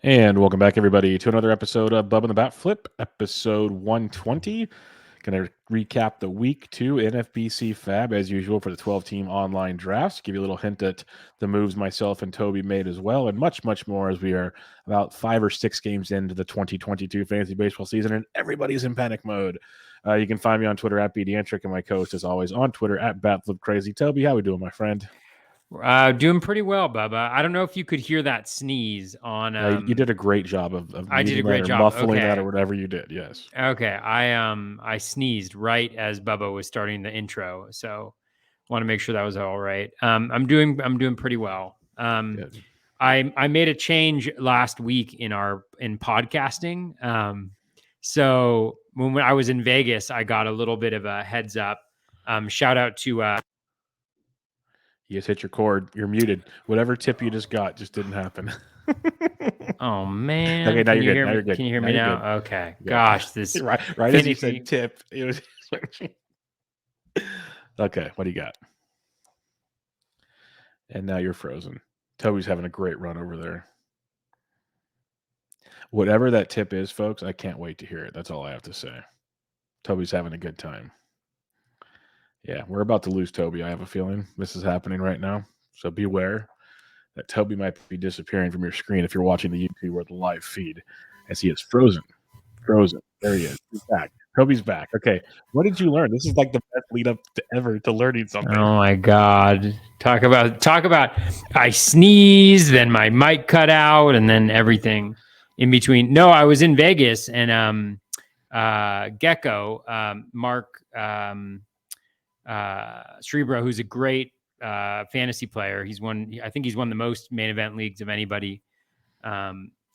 And welcome back, everybody, to another episode of Bubba and the BatFlip, episode 120. Going to recap the week 2 NFBC FAAB as usual for the 12-team online drafts. Give you a little hint at the moves myself and Toby made as well, and much, much more as we are about 5 or 6 games into the 2022 fantasy baseball season, and everybody's in panic mode. You can find me on Twitter at BDentric, and my co-host, as always, on Twitter at BatFlipCrazy. Toby, how we doing, my friend? Doing pretty well, Bubba. I don't know if you could hear that sneeze on. You did a great job of I did a muting that great or job. muffling that or Okay. whatever you did. Yes. Okay. I sneezed right as Bubba was starting the intro, so want to make sure that was all right. I'm doing pretty well. Good. I made a change last week in podcasting. So when I was in Vegas, I got a little bit of a heads up. Shout out to You just hit your cord. You're muted. Whatever tip you just got just didn't happen. Oh man! Okay, now Can you're you good. hear Now me? you're good. Can you hear Now me you're good. now? Okay. Good. Gosh, this right as you said tip, it was okay. What do you got? And now you're frozen. Toby's having a great run over there. Whatever that tip is, folks, I can't wait to hear it. That's all I have to say. Toby's having a good time. Yeah, we're about to lose Toby. I have a feeling this is happening right now. So beware that Toby might be disappearing from your screen if you're watching the YouTube or the live feed, as he is frozen. Frozen. There he is. He's back. Toby's back. Okay. What did you learn? This is like the best lead up to ever to learning something. Oh my God. Talk about I sneezed, then my mic cut out, and then everything in between. No, I was in Vegas and Gecko, Mark Srebro, who's a great fantasy player. I think he's won the most main event leagues of anybody.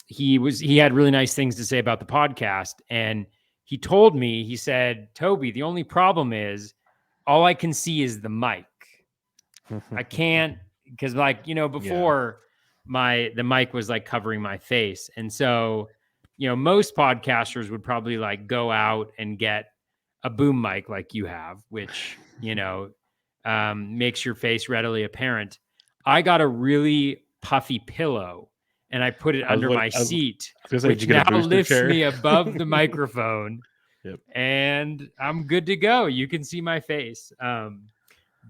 He had really nice things to say about the podcast, and he told me, he said, Toby, the only problem is all I can see is the mic. I can't, because before the mic was like covering my face. And so, most podcasters would probably like go out and get a boom mic like you have, which, makes your face readily apparent. I got a really puffy pillow and I put it under my seat, which now lifts me above the microphone. Yep. And I'm good to go. You can see my face.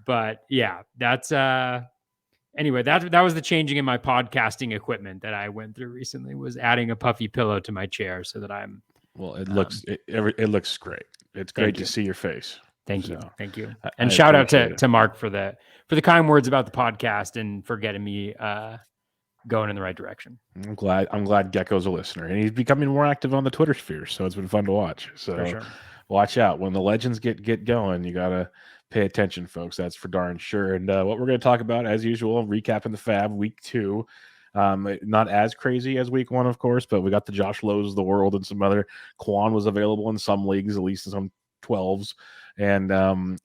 But yeah, that's anyway, that was the changing in my podcasting equipment that I went through recently, was adding a puffy pillow to my chair so that I'm it looks great. It's great to see your face. Thank you. And shout out to Mark for the kind words about the podcast and for getting me going in the right direction. I'm glad Gecko's a listener, and he's becoming more active on the Twitter sphere, so it's been fun to watch. So for sure. Watch out. When the legends get going, you gotta pay attention, folks. That's for darn sure. And what we're going to talk about, as usual, recapping the FAAB week 2. Not as crazy as week 1, of course, but we got the Josh Lowe's of the world and some other. Quan was available in some leagues, at least in some 12s. And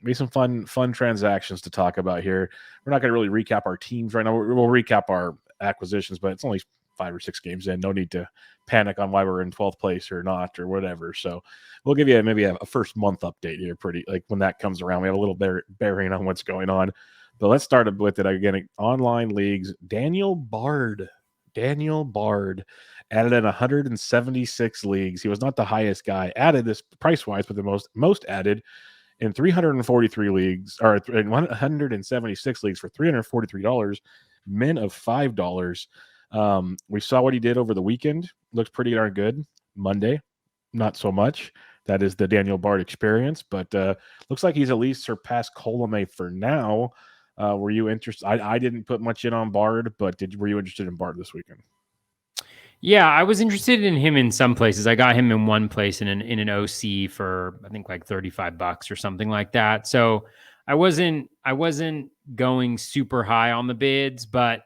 maybe some fun transactions to talk about here. We're not going to really recap our teams right now. We'll recap our acquisitions, but it's only 5 or 6 games in. No need to panic on why we're in 12th place or not or whatever. So we'll give you maybe a first month update here, pretty like when that comes around. We have a little bearing on what's going on. But let's start with it again. Online leagues. Daniel Bard added in 176 leagues. He was not the highest guy added this price wise, but the most added in 343 leagues, or in 176 leagues for $343, min of $5. We saw what he did over the weekend. Looks pretty darn good. Monday, not so much. That is the Daniel Bard experience, but looks like he's at least surpassed Colome for now. Were you interested? I didn't put much in on Bard, but were you interested in Bard this weekend? Yeah, I was interested in him in some places. I got him in one place in an OC for I think like $35 or something like that. So I wasn't going super high on the bids, but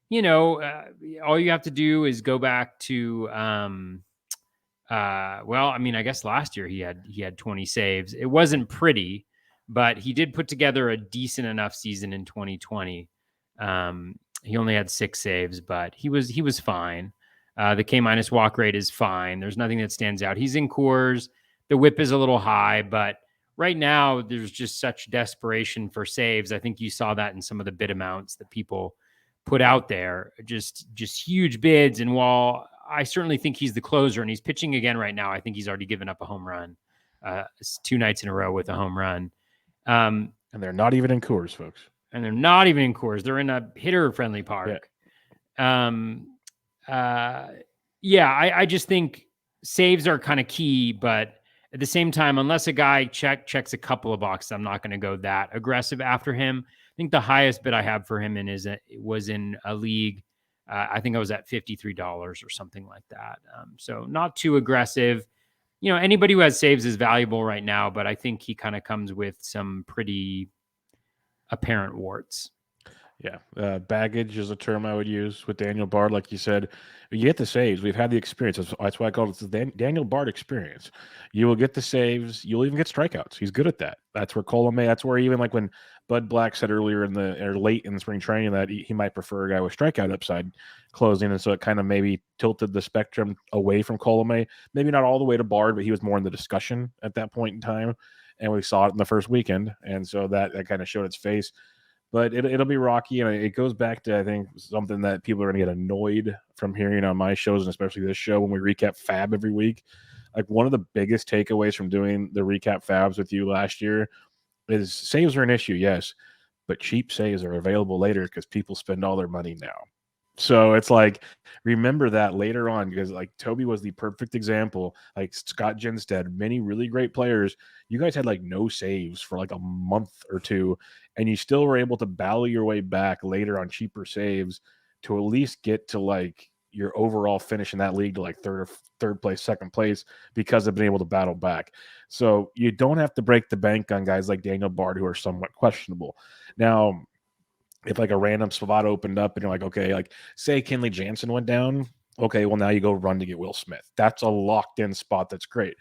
all you have to do is go back to I guess last year he had 20 saves. It wasn't pretty, but he did put together a decent enough season in 2020. He only had 6 saves, but he was fine. The K- walk rate is fine. There's nothing that stands out. He's in Coors. The whip is a little high, but right now there's just such desperation for saves. I think you saw that in some of the bid amounts that people put out there. Just huge bids. And while I certainly think he's the closer, and he's pitching again right now. I think he's already given up a home run, 2 nights in a row with a home run. And they're not even in Coors, folks. And they're not even in Coors. They're in a hitter-friendly park. I just think saves are kind of key, but at the same time, unless a guy checks a couple of boxes, I'm not going to go that aggressive after him. I think the highest bid I have for him was in a league. I think I was at $53 or something like that. So not too aggressive. Anybody who has saves is valuable right now, but I think he kind of comes with some pretty apparent warts. Yeah. Baggage is a term I would use with Daniel Bard. Like you said, you get the saves. We've had the experience. That's why I call it the Daniel Bard experience. You will get the saves. You'll even get strikeouts. He's good at that. That's where Colomé, that's where even like when Bud Black said earlier or late in the spring training that he might prefer a guy with strikeout upside closing. And so it kind of maybe tilted the spectrum away from Colomé. Maybe not all the way to Bard, but he was more in the discussion at that point in time. And we saw it in the first weekend. And so that kind of showed its face. But it'll be rocky, and it goes back to, I think, something that people are going to get annoyed from hearing on my shows, and especially this show when we recap FAAB every week. Like, one of the biggest takeaways from doing the recap FAABs with you last year is saves are an issue, yes, but cheap saves are available later because people spend all their money now. So it's like, remember that later on, because like Toby was the perfect example. Like Scott Jenstead, many really great players. You guys had like no saves for like a month or two, and you still were able to battle your way back later on cheaper saves to at least get to like your overall finish in that league to like third place, second place, because of being able to battle back. So you don't have to break the bank on guys like Daniel Bard who are somewhat questionable. Now, if like a random spot opened up and you're like, okay, like say Kenley Jansen went down, okay, well now you go run to get Will Smith. That's a locked in spot. That's great.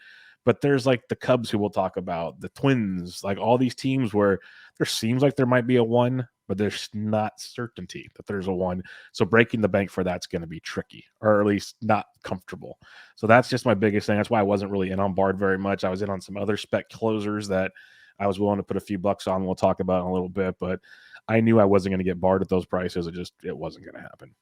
But there's like the Cubs who we'll talk about, the Twins, like all these teams where there seems like there might be a one, but there's not certainty that there's a one. So breaking the bank for that's going to be tricky, or at least not comfortable. So that's just my biggest thing. That's why I wasn't really in on Bard very much. I was in on some other spec closers that I was willing to put a few bucks on. We'll talk about in a little bit, but I knew I wasn't going to get Bard at those prices. It wasn't going to happen.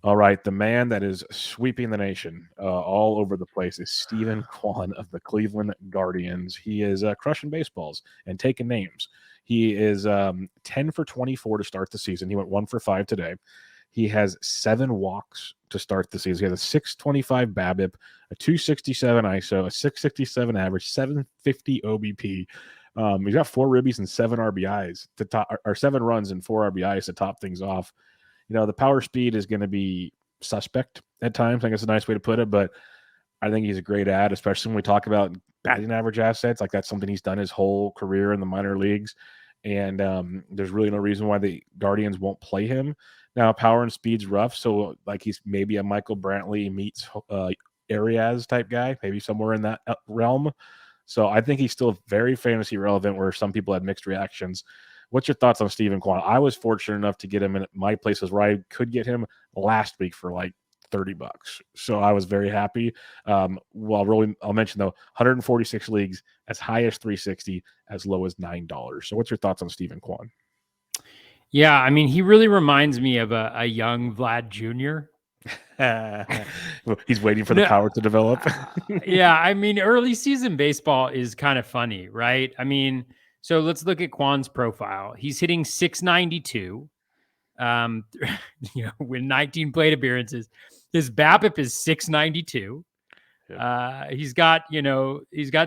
All right, the man that is sweeping the nation all over the place is Stephen Kwan of the Cleveland Guardians. He is crushing baseballs and taking names. He is 10 for 24 to start the season. He went 1 for 5 today. He has 7 walks to start the season. He has a 625 BABIP, a 267 ISO, a 667 average, 750 OBP. He's got 4 ribbies and 7 RBIs to top, or 7 runs and 4 RBIs to top things off. The power speed is going to be suspect at times. I guess it's a nice way to put it, but I think he's a great ad, especially when we talk about batting average assets. Like that's something he's done his whole career in the minor leagues. And there's really no reason why the Guardians won't play him. Now, power and speed's rough. So like he's maybe a Michael Brantley meets Arias type guy, maybe somewhere in that realm. So I think he's still very fantasy relevant, where some people had mixed reactions. What's your thoughts on Stephen Kwan? I was fortunate enough to get him in my places where I could get him last week for like $30. So I was very happy. I'll mention though, 146 leagues, as high as 360, as low as $9. So what's your thoughts on Stephen Kwan? Yeah, I mean, he really reminds me of a young Vlad Jr. He's waiting for the power to develop. Yeah, I mean, early season baseball is kind of funny, right? I mean, so let's look at Kwan's profile. He's hitting 692. With 19 plate appearances. His BABIP is 692. Yep. He's got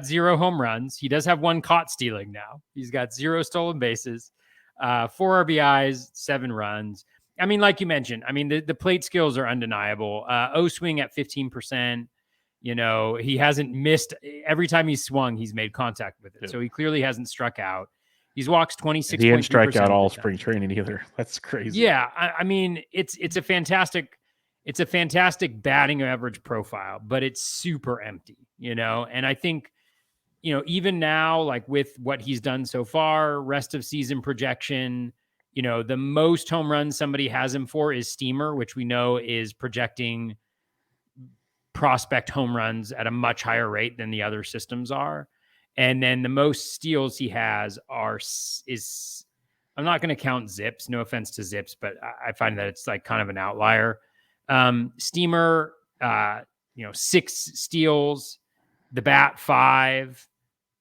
0 home runs. He does have 1 caught stealing now. He's got 0 stolen bases, 4 RBIs, 7 runs. I mean, like you mentioned, I mean, the plate skills are undeniable. O swing at 15%. He hasn't missed. Every time he's swung, he's made contact with it. Yep. So he clearly hasn't struck out. He's walks 26. He didn't strike out all spring training either. That's crazy. Yeah, I mean, it's a fantastic batting average profile, but it's super empty, And I think, even now, like with what he's done so far, rest of season projection, the most home runs somebody has him for is Steamer, which we know is projecting prospect home runs at a much higher rate than the other systems are. And then the most steals he has is I'm not going to count Zips. No offense to Zips, but I find that it's like kind of an outlier. Steamer, 6 steals, the Bat 5,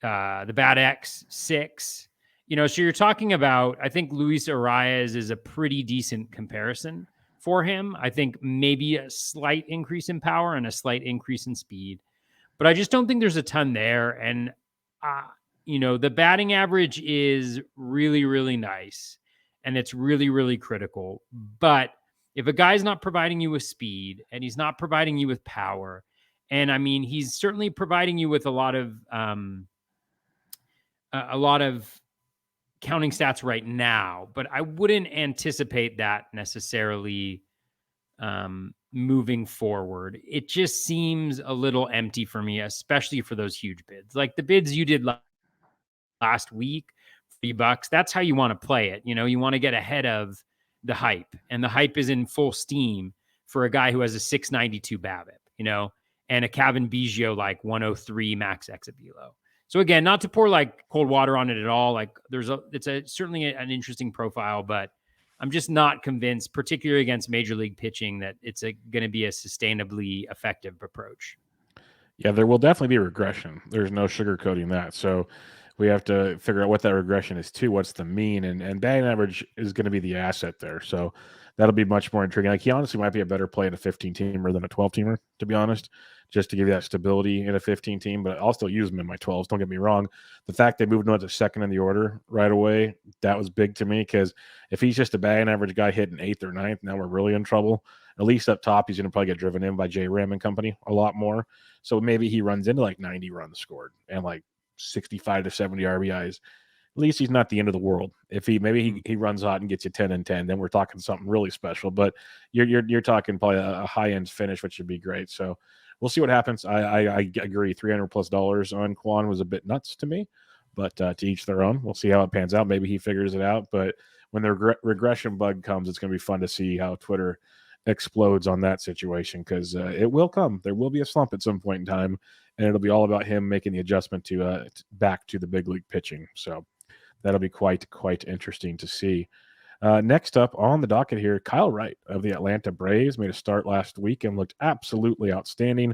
the Bat X 6. So you're talking about, I think Luis Arias is a pretty decent comparison for him. I think maybe a slight increase in power and a slight increase in speed, but I just don't think there's a ton there. And, the batting average is really, really nice and it's really, really critical. But if a guy's not providing you with speed and he's not providing you with power, and I mean, he's certainly providing you with a lot of counting stats right now, but I wouldn't anticipate that necessarily moving forward. It just seems a little empty for me, especially for those huge bids. Like the bids you did last week, $40, that's how you want to play it. You want to get ahead of the hype, and the hype is in full steam for a guy who has a 692 BABIP, and a Kevin Biggio like 103 max exit velo. So again, not to pour like cold water on it at all. Like it's certainly an interesting profile, but I'm just not convinced, particularly against major league pitching, that it's going to be a sustainably effective approach. Yeah, there will definitely be regression. There's no sugarcoating that. So we have to figure out what that regression is too. What's the mean? And batting average is going to be the asset there. So that'll be much more intriguing. Like he honestly might be a better play in a 15-teamer than a 12-teamer, to be honest, just to give you that stability in a 15-team. But I'll still use him in my 12s. Don't get me wrong. The fact they moved him to second in the order right away, that was big to me, because if he's just a batting average guy hitting 8th or 9th, now we're really in trouble. At least up top, he's going to probably get driven in by J. Ram and company a lot more. So maybe he runs into like 90 runs scored and like 65 to 70 RBIs. At least he's not the end of the world. If he runs hot and gets you 10 and 10, then we're talking something really special. But you're talking probably a high end finish, which would be great. So we'll see what happens. I agree. $300+ on Kwan was a bit nuts to me, but to each their own. We'll see how it pans out. Maybe he figures it out. But when the regression bug comes, it's going to be fun to see how Twitter explodes on that situation, because it will come. There will be a slump at some point in time, and it'll be all about him making the adjustment to back to the big league pitching. So that'll be quite interesting to see. Next up on the docket here, Kyle Wright of the Atlanta Braves made a start last week and looked absolutely outstanding.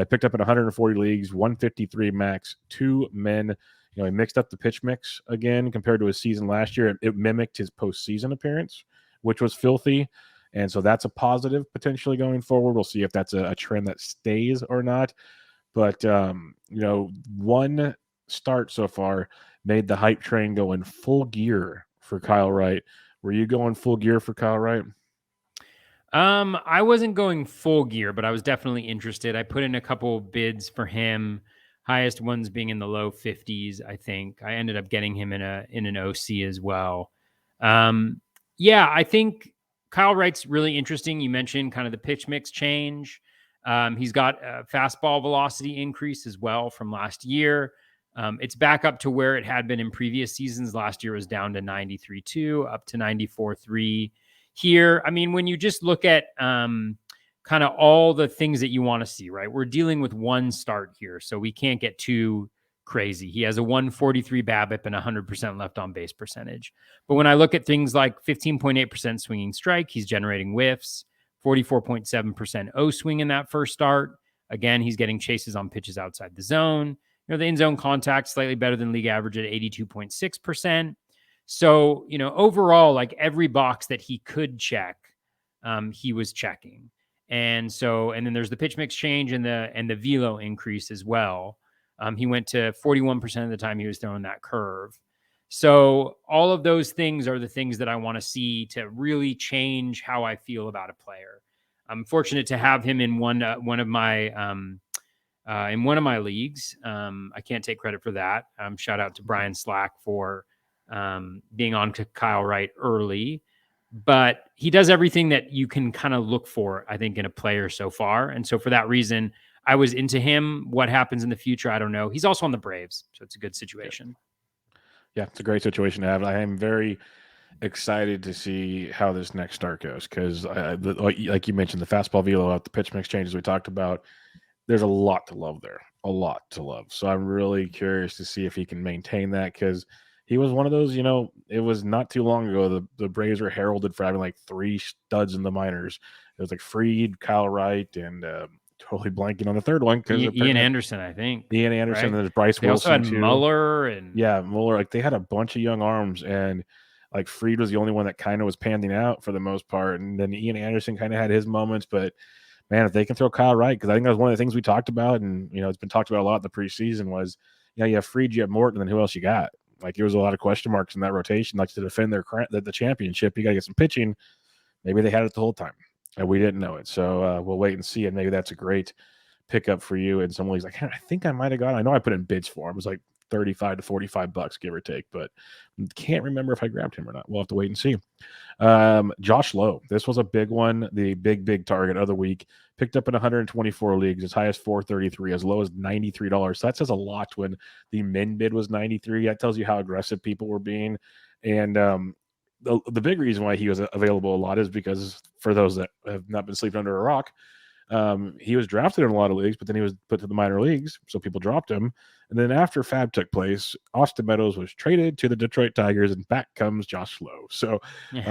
Picked up in 140 leagues, 153 max, 2 men. He mixed up the pitch mix again compared to his season last year. It mimicked his postseason appearance, which was filthy. And so that's a positive potentially going forward. We'll see if that's a trend that stays or not. But, one start so far made the hype train go in full gear for Kyle Wright. Were you going full gear for Kyle Wright? I wasn't going full gear, but I was definitely interested. I put in a couple bids for him, highest ones being in the low 50s, I think. I ended up getting him in an OC as well. I think Kyle Wright's really interesting. You mentioned kind of the pitch mix change. He's got a fastball velocity increase as well from last year. It's back up to where it had been in previous seasons. Last year was down to 93.2, up to 94.3 here. I mean, when you just look at kind of all the things that you want to see, right? We're dealing with one start here, so we can't get too crazy. He has a 143 BABIP and 100% left on base percentage. But when I look at things like 15.8% swinging strike, he's generating whiffs, 44.7% O swing in that first start. Again, he's getting chases on pitches outside the zone. The in-zone contact slightly better than league average at 82.6%. So, overall, like every box that he could check, he was checking. And then there's the pitch mix change and the velo increase as well. He went to 41% of the time he was throwing that curve. So all of those things are the things that I want to see to really change how I feel about a player. I'm fortunate to have him in one of my leagues. I can't take credit for that. Shout out to Brian Slack for being on to Kyle Wright early. But he does everything that you can kind of look for, I think, in a player so far. And so for that reason, I was into him. What happens in the future, I don't know. He's also on the Braves, so it's a good situation. Yeah, it's a great situation to have. I am very excited to see how this next start goes, because, like you mentioned, the fastball velo out, the pitch mix changes we talked about, there's a lot to love there, a lot to love. So I'm really curious to see if he can maintain that, because he was one of those, it was not too long ago. The Braves were heralded for having like 3 studs in the minors. It was like Fried, Kyle Wright, and totally blanking on the third one because Ian apparently Anderson, I think. Ian Anderson, Right? and there's Bryce They also Wilson had too. Muller and Yeah, Mueller. Like they had a bunch of young arms, and like Fried was the only one that kind of was panning out for the most part. And then Ian Anderson kind of had his moments, but man, if they can throw Kyle Wright, because I think that was one of the things we talked about, and it's been talked about a lot in the preseason was, you have Fried, you have Morton, and then who else you got? Like there was a lot of question marks in that rotation, like to defend the championship. You got to get some pitching. Maybe they had it the whole time, and we didn't know it. So we'll wait and see, and maybe that's a great pickup for you in some leagues. Like I think I might have got. I know I put in bids for him. It was like $35 to $45, give or take, but can't remember if I grabbed him or not. We'll have to wait and see. Josh Lowe. This was a big one. The big target of the week. Picked up in 124 leagues, as high as 433, as low as $93. So that says a lot when the min bid was 93. That tells you how aggressive people were being. And the big reason why he was available a lot is because, for those that have not been sleeping under a rock, he was drafted in a lot of leagues, but then he was put to the minor leagues, so people dropped him. And then after FAAB took place, Austin Meadows was traded to the Detroit Tigers, and back comes Josh Lowe. So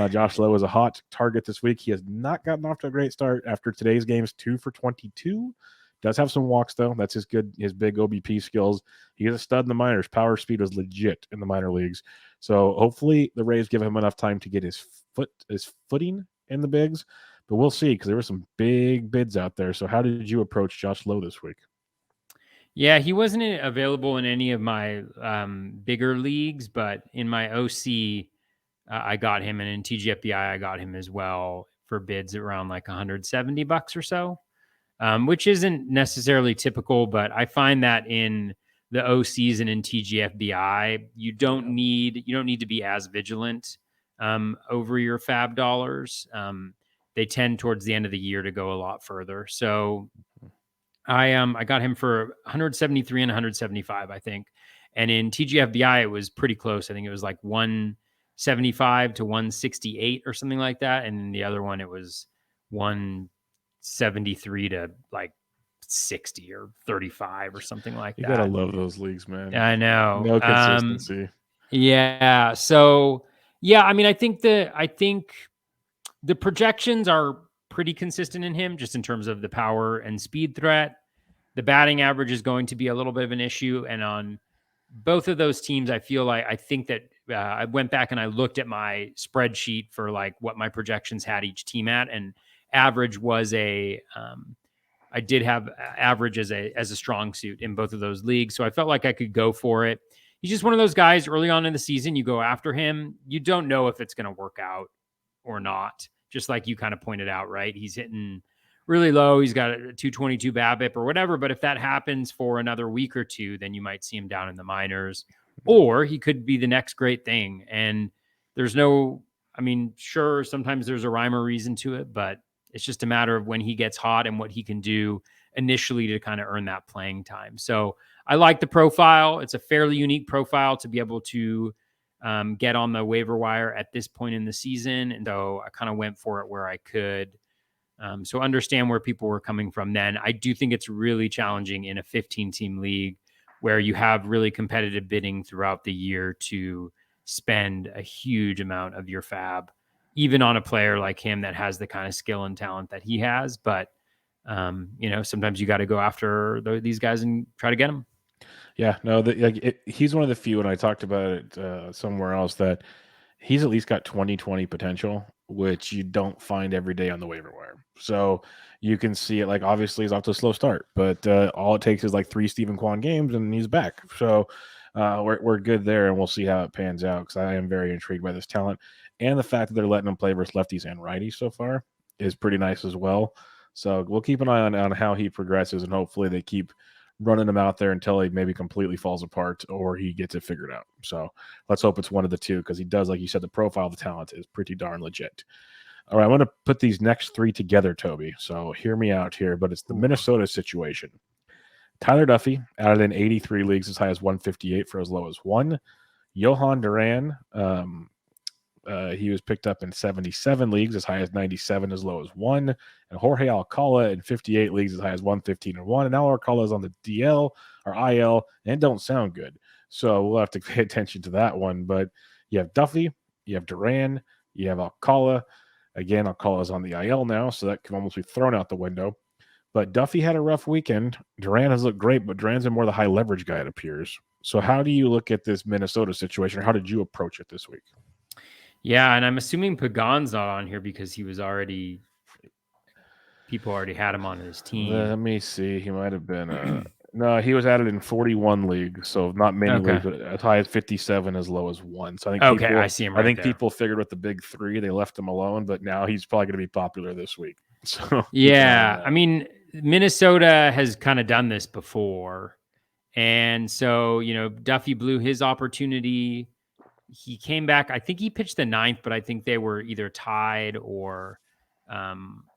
Josh Lowe is a hot target this week. He has not gotten off to a great start after today's games, 2 for 22. Does have some walks, though. That's his big OBP skills. He is a stud in the minors. Power speed was legit in the minor leagues. So hopefully the Rays give him enough time to get his footing in the bigs. But we'll see, because there were some big bids out there. So how did you approach Josh Lowe this week? Yeah, he wasn't available in any of my bigger leagues, but in my OC, I got him, and in TGFBI, I got him as well for bids around like $170 or so, which isn't necessarily typical, but I find that in the OCs and in TGFBI, you don't need to be as vigilant over your FAAB dollars. They tend towards the end of the year to go a lot further. So I got him for 173 and 175, I think. And in TGFBI, it was pretty close. I think it was like 175 to 168 or something like that. And in the other one, it was 173 to like 60 or 35 or something like that. You gotta love those leagues, man. I know. No consistency. Yeah. So yeah, I mean, I think the projections are pretty consistent in him, just in terms of the power and speed threat. The batting average is going to be a little bit of an issue. And on both of those teams, I think that I went back and I looked at my spreadsheet for like what my projections had each team at, and average was I did have average as a strong suit in both of those leagues. So I felt like I could go for it. He's just one of those guys early on in the season, you go after him, you don't know if it's going to work out or not. Just like you kind of pointed out, right? He's hitting really low. He's got a 222 BABIP or whatever. But if that happens for another week or two, then you might see him down in the minors, or he could be the next great thing. And sure, sometimes there's a rhyme or reason to it, but it's just a matter of when he gets hot and what he can do initially to kind of earn that playing time. So I like the profile. It's a fairly unique profile to be able to get on the waiver wire at this point in the season. And though I kind of went for it where I could. So understand where people were coming from then. I do think it's really challenging in a 15-team league where you have really competitive bidding throughout the year to spend a huge amount of your FAAB, even on a player like him that has the kind of skill and talent that he has. But, sometimes you got to go after these guys and try to get them. Yeah, no, he's one of the few, and I talked about it somewhere else, that he's at least got 20/20 potential, which you don't find every day on the waiver wire. So you can see it, like, obviously he's off to a slow start, but all it takes is like 3 Stephen Kwan games and he's back. So we're good there, and we'll see how it pans out, because I am very intrigued by this talent. And the fact that they're letting him play versus lefties and righties so far is pretty nice as well. So we'll keep an eye on how he progresses, and hopefully they keep running him out there until he maybe completely falls apart or he gets it figured out. So let's hope it's one of the two, because he does, like you said, the profile of the talent is pretty darn legit. All right, I'm going to put these next 3 together, Toby. So hear me out here, but it's the Minnesota situation. Tyler Duffy added in 83 leagues, as high as 158 for as low as 1. Johan Duran, he was picked up in 77 leagues, as high as 97, as low as 1. And Jorge Alcala in 58 leagues, as high as 115 and 1. And now Alcala is on the DL or IL and don't sound good. So we'll have to pay attention to that one. But you have Duffy, you have Duran, you have Alcala. Again, Alcala's on the IL now, so that can almost be thrown out the window. But Duffy had a rough weekend. Duran has looked great, but Duran's been more the high leverage guy, it appears. So how do you look at this Minnesota situation, or how did you approach it this week? Yeah, and I'm assuming Pagan's not on here because he was already people already had him on his team. Let me see. He might have been no, he was added in 41 leagues, so not many Okay. leagues, but as high as 57, as low as 1. So I think Okay, people I see him right there. people figured with the big 3, they left him alone, but now he's probably going to be popular this week. So Yeah, I mean, Minnesota has kind of done this before. And so, Duffy blew his opportunity. He came back. I think he pitched the 9th, but I think they were either tied or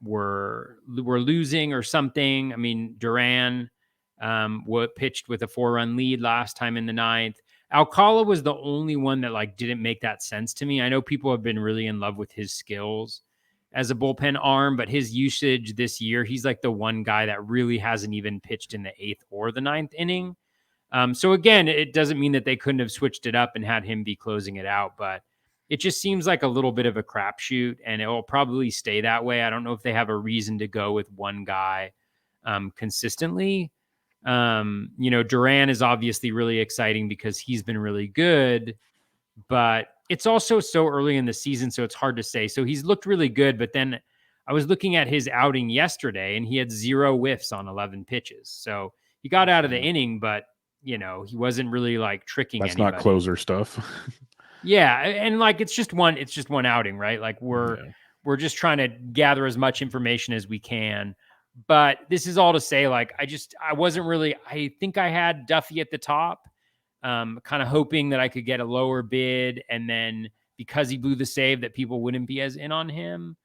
were losing or something. I mean, Duran pitched with a 4-run lead last time in the 9th. Alcala was the only one that didn't make that sense to me. I know people have been really in love with his skills as a bullpen arm, but his usage this year, he's like the one guy that really hasn't even pitched in the 8th or the 9th inning. So again, it doesn't mean that they couldn't have switched it up and had him be closing it out, but it just seems like a little bit of a crapshoot, and it will probably stay that way. I don't know if they have a reason to go with one guy consistently. Duran is obviously really exciting because he's been really good, but it's also so early in the season, so it's hard to say. So he's looked really good, but then I was looking at his outing yesterday, and he had 0 whiffs on 11 pitches. So he got out of the inning, but he wasn't really tricking that's anybody. not closer stuff. Yeah, and it's just one outing, right? We're just trying to gather as much information as we can. But this is all to say, I think I had Duffy at the top, kind of hoping that I could get a lower bid, and then because he blew the save, that people wouldn't be as in on him.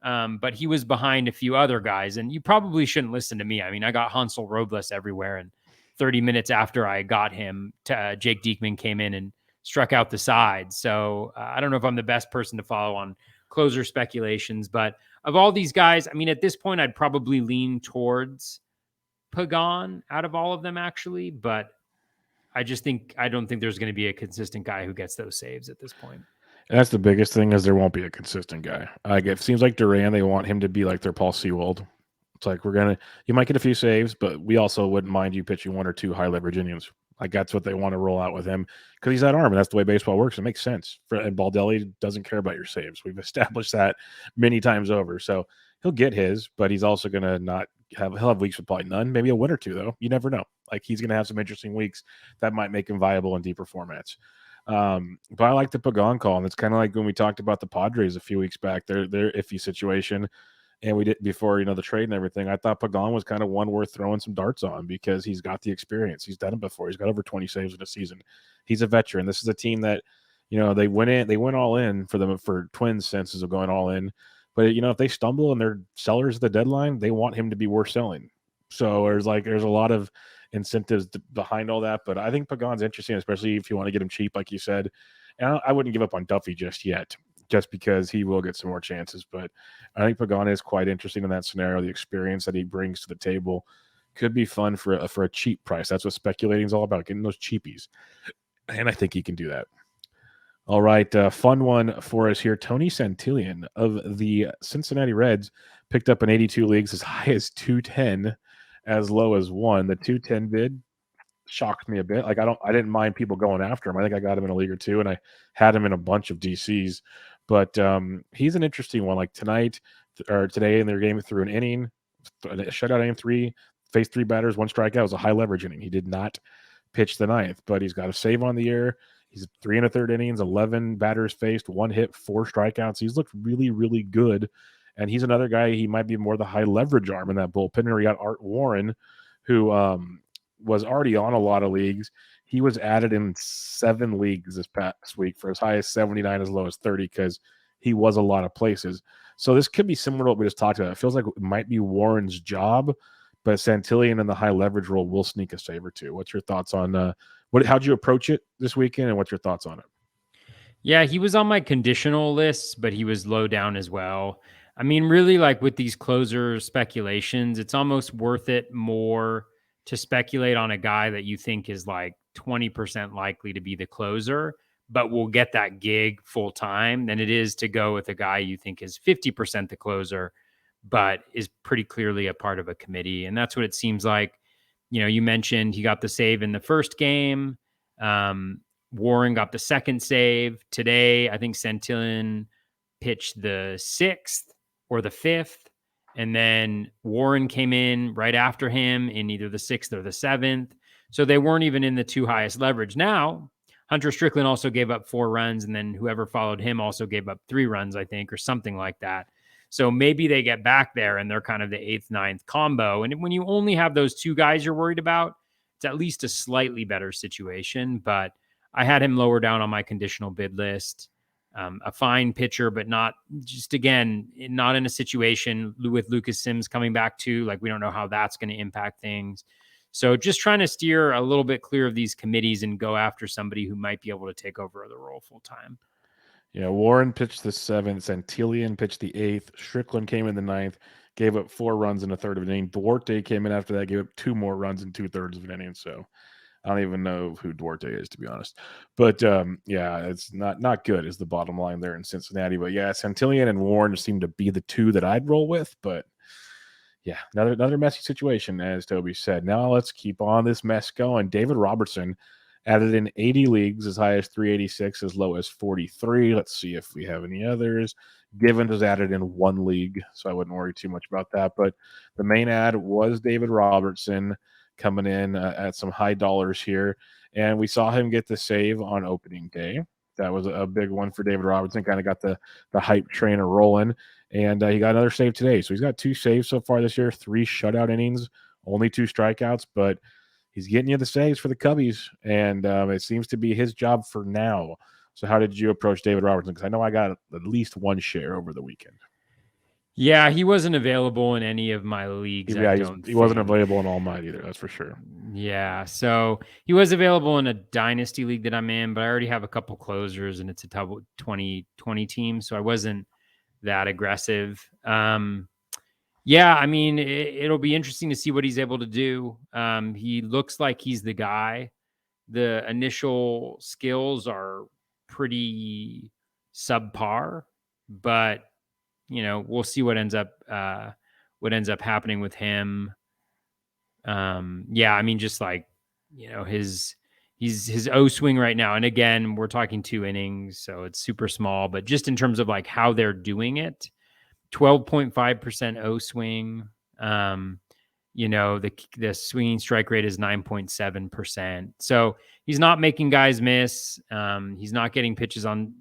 But he was behind a few other guys, and you probably shouldn't listen to me. I mean, I got Hansel Robles everywhere, and 30 minutes after I got him, Jake Diekman came in and struck out the side. So I don't know if I'm the best person to follow on closer speculations, but of all these guys, I mean, at this point, I'd probably lean towards Pagan out of all of them, actually. But I don't think there's going to be a consistent guy who gets those saves at this point. And that's the biggest thing, is there won't be a consistent guy. It seems like Duran, they want him to be like their Paul Sewald. It's like, you might get a few saves, but we also wouldn't mind you pitching 1 or 2 high leverage innings. That's what they want to roll out with him, because he's that arm, and that's the way baseball works. It makes sense. And Baldelli doesn't care about your saves. We've established that many times over. So he'll get his, but he's also going to not he'll have weeks with probably none, maybe a win or 2, though. You never know. He's going to have some interesting weeks that might make him viable in deeper formats. But I like the Pagan call, and it's kind of like when we talked about the Padres a few weeks back, their iffy situation. And we did before, the trade and everything. I thought Pagan was kind of one worth throwing some darts on, because he's got the experience. He's done it before. He's got over 20 saves in a season. He's a veteran. This is a team that, they went all in for Twins senses of going all in. But if they stumble and they're sellers at the deadline, they want him to be worth selling. So there's a lot of incentives behind all that. But I think Pagan's interesting, especially if you want to get him cheap, like you said. And I wouldn't give up on Duffy just yet, just because he will get some more chances. But I think Pagan is quite interesting in that scenario. The experience that he brings to the table could be fun for a cheap price. That's what speculating is all about, getting those cheapies. And I think he can do that. All right, fun one for us here. Tony Santillan of the Cincinnati Reds picked up in 82 leagues as high as 210, as low as 1. The 210 bid shocked me a bit. I didn't mind people going after him. I think I got him in a league or 2, and I had him in a bunch of DCs. But he's an interesting one. Like tonight or today in their game, through an inning, a shutout inning, 3, faced 3 batters, 1 strikeout. It was a high leverage inning. He did not pitch the 9th, but he's got a save on the year. He's 3 1/3 innings, 11 batters faced, 1 hit, 4 strikeouts. He's looked really, really good. And he's another guy, he might be more the high leverage arm in that bullpen. We got Art Warren, who was already on a lot of leagues. He was added in 7 leagues this past week for as high as 79, as low as 30, because he was a lot of places. So this could be similar to what we just talked about. It feels like it might be Warren's job, but Santillan in the high leverage role will sneak a save or 2. What's your thoughts on how'd you approach it this weekend, and what's your thoughts on it? Yeah, he was on my conditional list, but he was low down as well. I mean, really, with these closer speculations, it's almost worth it more to speculate on a guy that you think is 20% likely to be the closer, but will get that gig full time than it is to go with a guy you think is 50% the closer, but is pretty clearly a part of a committee. And that's what it seems like. You mentioned he got the save in the first game. Warren got the second save today. I think Santillan pitched the 6th or the 5th. And then Warren came in right after him in either the 6th or the 7th. So they weren't even in the 2 highest leverage. Now, Hunter Strickland also gave up 4 runs, and then whoever followed him also gave up 3 runs, I think, or something like that. So maybe they get back there and they're kind of the 8th, 9th combo. And when you only have those 2 guys you're worried about, it's at least a slightly better situation. But I had him lower down on my conditional bid list. A fine pitcher, but not just, again, not in a situation with Lucas Sims coming back too. Like, we don't know how that's going to impact things. So just trying to steer a little bit clear of these committees and go after somebody who might be able to take over the role full time. Yeah, Warren pitched the 7th, Santillan pitched the 8th, Strickland came in the 9th, gave up 4 runs in a third of an inning. Duarte came in after that, gave up 2 more runs in 2/3 of an inning. So I don't even know who Duarte is, to be honest. But yeah, it's not good is the bottom line there in Cincinnati. But yeah, Santillan and Warren seem to be the 2 that I'd roll with. But yeah, another messy situation, as Toby said. Now let's keep on this mess going. David Robertson added in 80 leagues, as high as 386, as low as 43. Let's see if we have any others. Givens was added in 1 league, so I wouldn't worry too much about that. But the main ad was David Robertson coming in at some high dollars here. And we saw him get the save on opening day. That was a big one for David Robertson, kind of got the hype train rolling. And he got another save today. So he's got 2 saves so far this year, 3 shutout innings, only 2 strikeouts, but he's getting you the saves for the Cubbies, and it seems to be his job for now. So how did you approach David Robertson? Because I know I got at least 1 share over the weekend. Yeah, he wasn't available in any of my leagues. Yeah, he wasn't available in all mine either. That's for sure. Yeah, so he was available in a dynasty league that I'm in, but I already have a couple closers, and it's a 20 team, so I wasn't that aggressive. Yeah, I mean, it'll be interesting to see what he's able to do. He looks like he's the guy. The initial skills are pretty subpar, but we'll see what ends up happening with him. Yeah, I mean, just like his O swing right now, and again, we're talking 2 innings, so it's super small. But just in terms of like how they're doing it, 12.5% O swing. The swinging strike rate is 9.7%. So he's not making guys miss. He's not getting pitches on.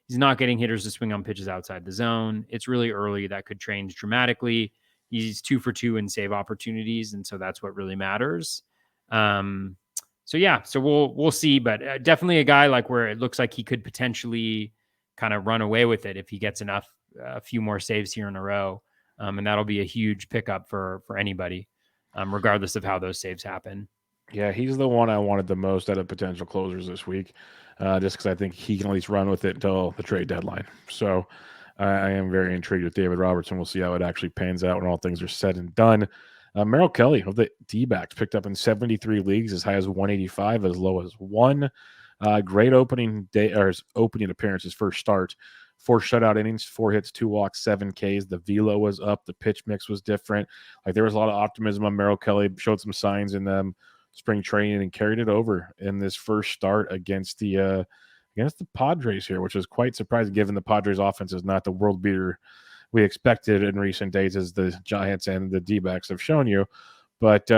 He's not getting hitters to swing on pitches outside the zone. It's really early. That could change dramatically. He's 2 for 2 in save opportunities, and so that's what really matters. So yeah, so we'll see, but definitely a guy like where it looks like he could potentially kind of run away with it if he gets a few more saves here in a row. And that'll be a huge pickup for anybody, regardless of how those saves happen. Yeah, he's the one I wanted the most out of potential closers this week, just because I think he can at least run with it until the trade deadline. So I am very intrigued with David Robertson. We'll see how it actually pans out when all things are said and done. Merrill Kelly of the D-backs picked up in 73 leagues, as high as 185, as low as 1. Great opening day, or his opening appearance, his first start. 4 shutout innings, 4 hits, 2 walks, 7 Ks. The velo was up. The pitch mix was different. Like, there was a lot of optimism on Merrill Kelly. Showed some signs in spring training and carried it over in this first start against the Padres here, which was quite surprising given the Padres offense is not the world beater we expected in recent days, as the Giants and the D-backs have shown you. But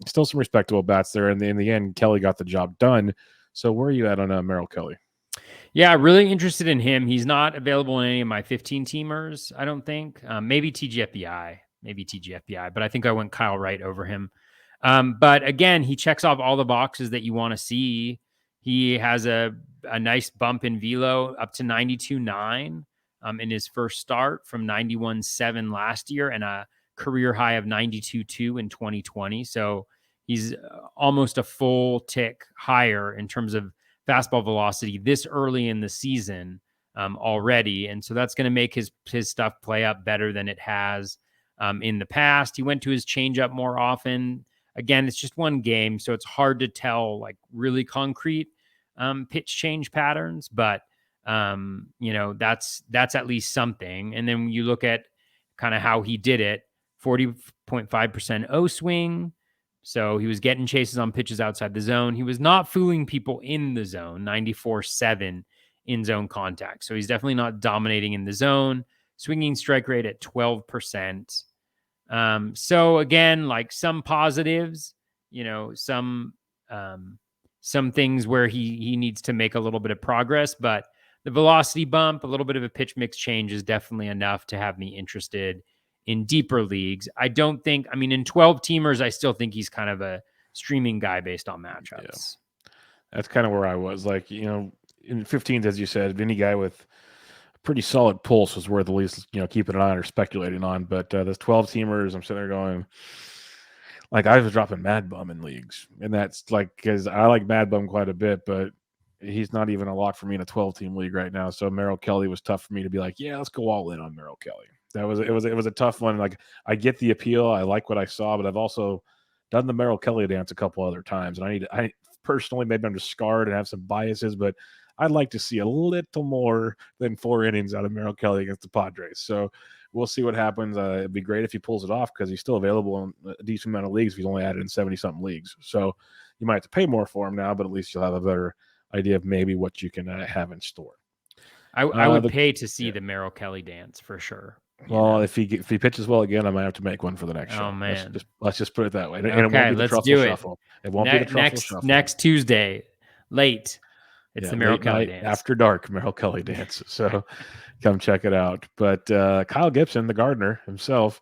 still some respectable bats there. And in the end, Kelly got the job done. So where are you at on Merrill Kelly? Yeah, really interested in him. He's not available in any of my 15 teamers, I don't think. Maybe TGFBI, but I think I went Kyle Wright over him. But again, he checks off all the boxes that you want to see. He has a nice bump in velo up to 92.9 in his first start from 91.7 last year, and a career high of 92.2 in 2020. So he's almost a full tick higher in terms of fastball velocity this early in the season already. And so that's going to make his stuff play up better than it has in the past. He went to his changeup more often. Again, it's just one game, so it's hard to tell like really concrete pitch change patterns, but that's at least something. And then you look at kind of how he did it, 40.5% O swing. So he was getting chases on pitches outside the zone. He was not fooling people in the zone, 94.7 in zone contact. So he's definitely not dominating in the zone. Swinging strike rate at 12%. So again, like some positives, some things where he needs to make a little bit of progress, but the velocity bump, a little bit of a pitch mix change is definitely enough to have me interested in deeper leagues. I don't think, in 12 teamers, I still think he's kind of a streaming guy based on matchups. Yeah. That's kind of where I was. Like, in 15s, as you said, any guy with a pretty solid pulse was worth at least, keeping an eye on or speculating on. But those 12 teamers, I'm sitting there going, like, I was dropping Mad Bum in leagues. And that's like, because I like Mad Bum quite a bit, but he's not even a lock for me in a 12-team league right now. So Merrill Kelly was tough for me to be like, yeah, let's go all in on Merrill Kelly. It was a tough one. Like, I get the appeal. I like what I saw, but I've also done the Merrill Kelly dance a couple other times. And I personally, maybe I'm just scarred and have some biases, but I'd like to see a little more than 4 innings out of Merrill Kelly against the Padres. So we'll see what happens. It'd be great if he pulls it off because he's still available in a decent amount of leagues. He's only added in 70-something leagues. So you might have to pay more for him now, but at least you'll have a better idea of maybe what you can have in store. I would pay to see the Merrill Kelly dance for sure. Well, if he pitches well again, I might have to make one for the next show. Oh man, let's just put it that way. And okay, it won't be the truffle shuffle. It won't be the truffle shuffle. Next Tuesday, late. It's the Merrill Kelly dance after dark. Merrill Kelly dance. So come check it out. But Kyle Gibson, the gardener himself,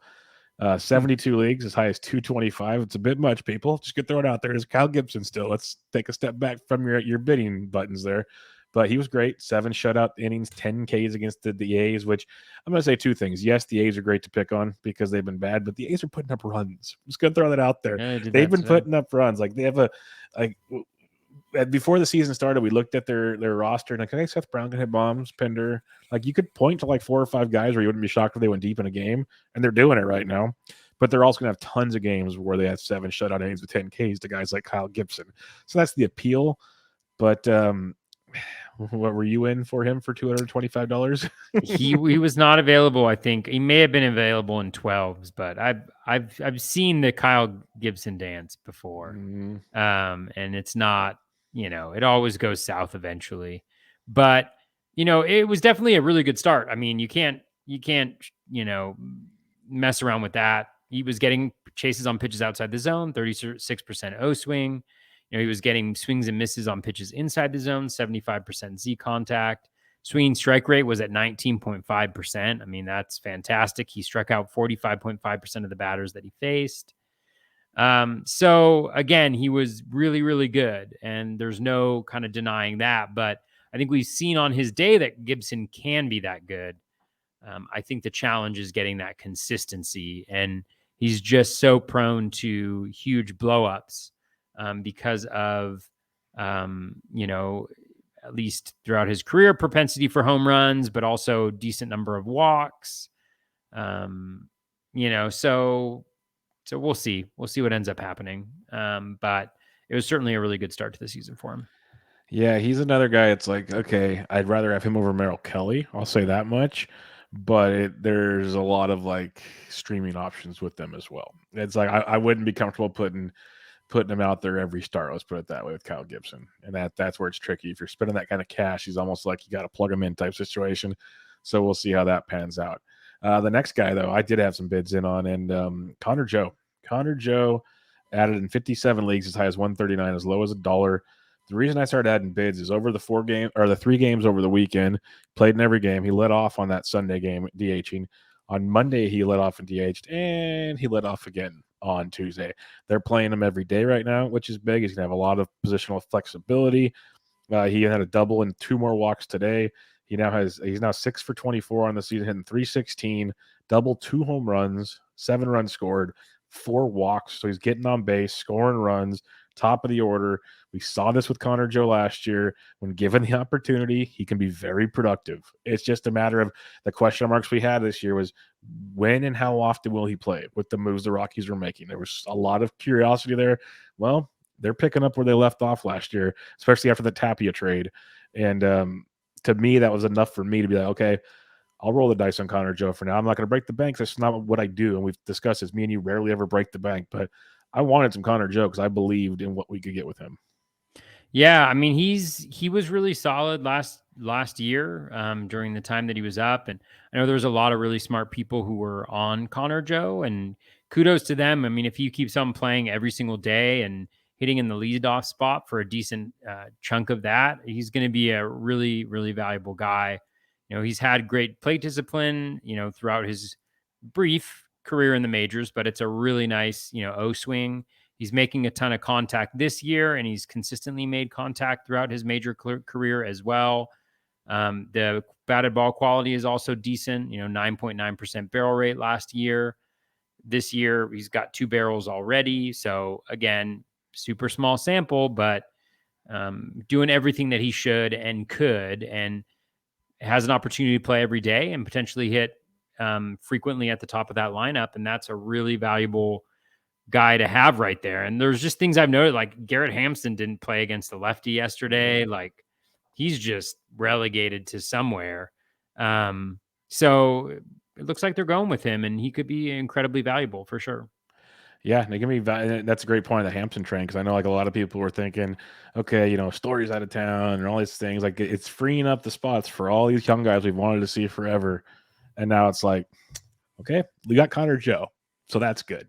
72 leagues, as high as 225. It's a bit much, people. Just get thrown out there. There's Kyle Gibson still. Let's take a step back from your bidding buttons there. But he was great. 7 shutout innings, 10 Ks against the A's, which I'm going to say 2 things. Yes, the A's are great to pick on because they've been bad, but the A's are putting up runs. I'm just going to throw that out there. Yeah, they've been putting up runs. Like, they have before the season started, we looked at their roster and like, okay, Seth Brown can hit bombs, Pender. Like, you could point to like 4 or 5 guys where you wouldn't be shocked if they went deep in a game, and they're doing it right now. But they're also going to have tons of games where they have 7 shutout innings with 10 Ks to guys like Kyle Gibson. So that's the appeal. But what were you in for him for $225? he was not available. I think he may have been available in 12s, but I've seen the Kyle Gibson dance before, and it's not, it always goes south eventually. But it was definitely a really good start. You can't mess around with that. He was getting chases on pitches outside the zone, 36% O swing. He was getting swings and misses on pitches inside the zone, 75% Z contact. Swinging strike rate was at 19.5%. That's fantastic. He struck out 45.5% of the batters that he faced. So again, he was really, really good, and there's no kind of denying that. But I think we've seen on his day that Gibson can be that good. I think the challenge is getting that consistency, and he's just so prone to huge blowups. Because of, at least throughout his career, propensity for home runs, but also decent number of walks. So we'll see. We'll see what ends up happening. But it was certainly a really good start to the season for him. Yeah, he's another guy. It's like, okay, I'd rather have him over Merrill Kelly. I'll say that much. But there's a lot of like streaming options with them as well. It's like I wouldn't be comfortable putting him out there every start. Let's put it that way with Kyle Gibson. And that's where it's tricky. If you're spending that kind of cash, he's almost like you got to plug him in type situation. So we'll see how that pans out. The next guy, though, I did have some bids in on, and Connor Joe. Connor Joe added in 57 leagues as high as 139, as low as $1. The reason I started adding bids is over the 3 games over the weekend, played in every game. He led off on that Sunday game, DHing. On Monday, he led off and DH'd, and he led off again on Tuesday. They're playing him every day right now, which is big. He's going to have a lot of positional flexibility. He had a double and 2 more walks today. He's now 6 for 24 on the season, hitting .316, double, 2 home runs, 7 runs scored, 4 walks. So he's getting on base, scoring runs, top of the order. We saw this with Connor Joe last year. When given the opportunity, he can be very productive. It's just a matter of the question marks we had this year was when and how often will he play with the moves the Rockies were making. There was a lot of curiosity there. Well, they're picking up where they left off last year, especially after the Tapia trade. And to me, that was enough for me to be like, okay, I'll roll the dice on Connor Joe for now. I'm not going to break the bank. That's not what I do. And we've discussed this. Me and you rarely ever break the bank, but I wanted some Connor Joe because I believed in what we could get with him. Yeah, I mean he was really solid last year during the time that he was up, and I know there was a lot of really smart people who were on Connor Joe, and kudos to them. I mean, if he keeps on playing every single day and hitting in the leadoff spot for a decent chunk of that, he's going to be a really really valuable guy. You know, he's had great plate discipline, you know, throughout his brief career in the majors, but it's a really nice, you know, O swing. He's making a ton of contact this year, and he's consistently made contact throughout his major career as well. The batted ball quality is also decent, you know, 9.9% barrel rate last year. This year, he's got 2 barrels already. So, again, super small sample, but doing everything that he should and could, and has an opportunity to play every day and potentially hit frequently at the top of that lineup. And that's a really valuable guy to have right there. And there's just things I've noted, like Garrett Hampson didn't play against the lefty yesterday. Like he's just relegated to somewhere. So it looks like they're going with him, and he could be incredibly valuable for sure. Yeah, they can be. That's a great point of the Hampton train because I know like a lot of people were thinking, okay, you know, Story's out of town and all these things. Like it's freeing up the spots for all these young guys we've wanted to see forever, and now it's like, okay, we got Connor Joe, so that's good.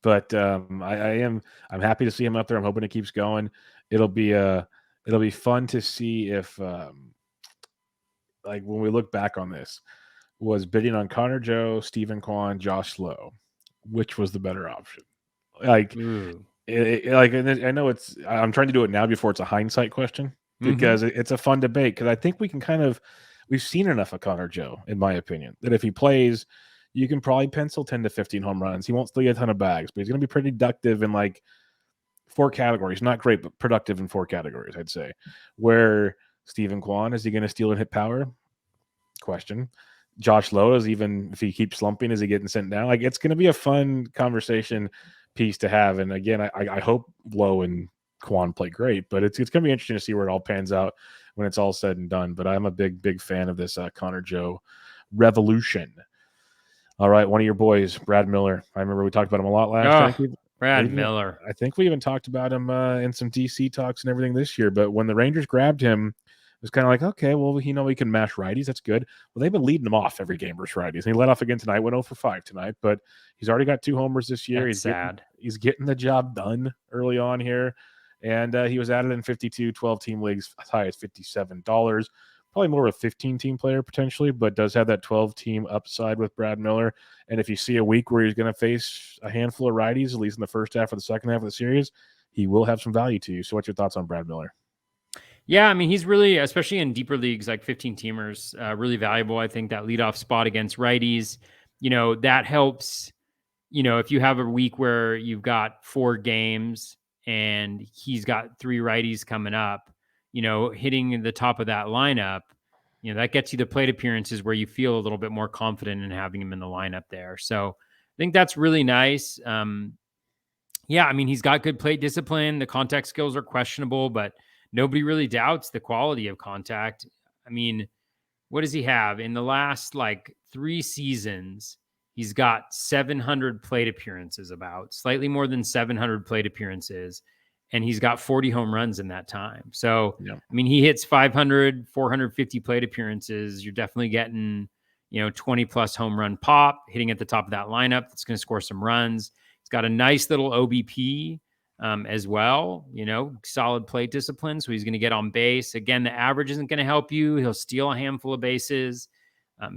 But I'm happy to see him up there. I'm hoping it keeps going. It'll be fun to see if like when we look back on this, was bidding on Connor Joe, Stephen Kwan, Josh Lowe, which was the better option? Like, Ooh. I know I'm trying to do it now before it's a hindsight question because it's a fun debate because I think we've seen enough of Connor Joe, in my opinion, that if he plays, you can probably pencil 10 to 15 home runs. He won't still get a ton of bags, but he's going to be pretty productive in like 4 categories. Not great, but productive in 4 categories, I'd say. Where Stephen Kwan, is he going to steal and hit power? Question. Josh Lowe, is even if he keeps slumping, is he getting sent down? Like it's going to be a fun conversation piece to have. And again, I hope Lowe and Kwan play great, but it's going to be interesting to see where it all pans out when it's all said and done. But I'm a big fan of this Connor Joe revolution. All right, one of your boys, Brad Miller. I remember we talked about him a lot last year. Brad Miller. I think we even talked about him in some DC talks and everything this year. But when the Rangers grabbed him, it was kind of like, okay, well, you know, he can mash righties. That's good. Well, they've been leading him off every game versus righties. And he led off again tonight, went 0 for 5 tonight, but he's already got 2 homers this year. That's sad. He's getting the job done early on here. And he was added in 52 12-team leagues as high as $57. Probably more of a 15-team player potentially, but does have that 12-team upside with Brad Miller. And if you see a week where he's going to face a handful of righties, at least in the first half or the second half of the series, he will have some value to you. So what's your thoughts on Brad Miller? Yeah, I mean, he's really, especially in deeper leagues like 15-teamers, really valuable. I think that leadoff spot against righties, you know, that helps, you know, if you have a week where you've got 4 games and he's got 3 righties coming up, you know, hitting the top of that lineup, you know, that gets you the plate appearances where you feel a little bit more confident in having him in the lineup there. So I think that's really nice. Yeah, I mean, he's got good plate discipline. The contact skills are questionable, but nobody really doubts the quality of contact. I mean, what does he have in the last like 3 seasons? He's got 700 plate appearances, about slightly more than 700 plate appearances, and he's got 40 home runs in that time. So, yeah. I mean, he hits 500, 450 plate appearances. You're definitely getting, you know, 20 plus home run pop hitting at the top of that lineup. That's going to score some runs. He's got a nice little OBP as well, you know, solid plate discipline. So he's going to get on base. Again, the average isn't going to help you. He'll steal a handful of bases.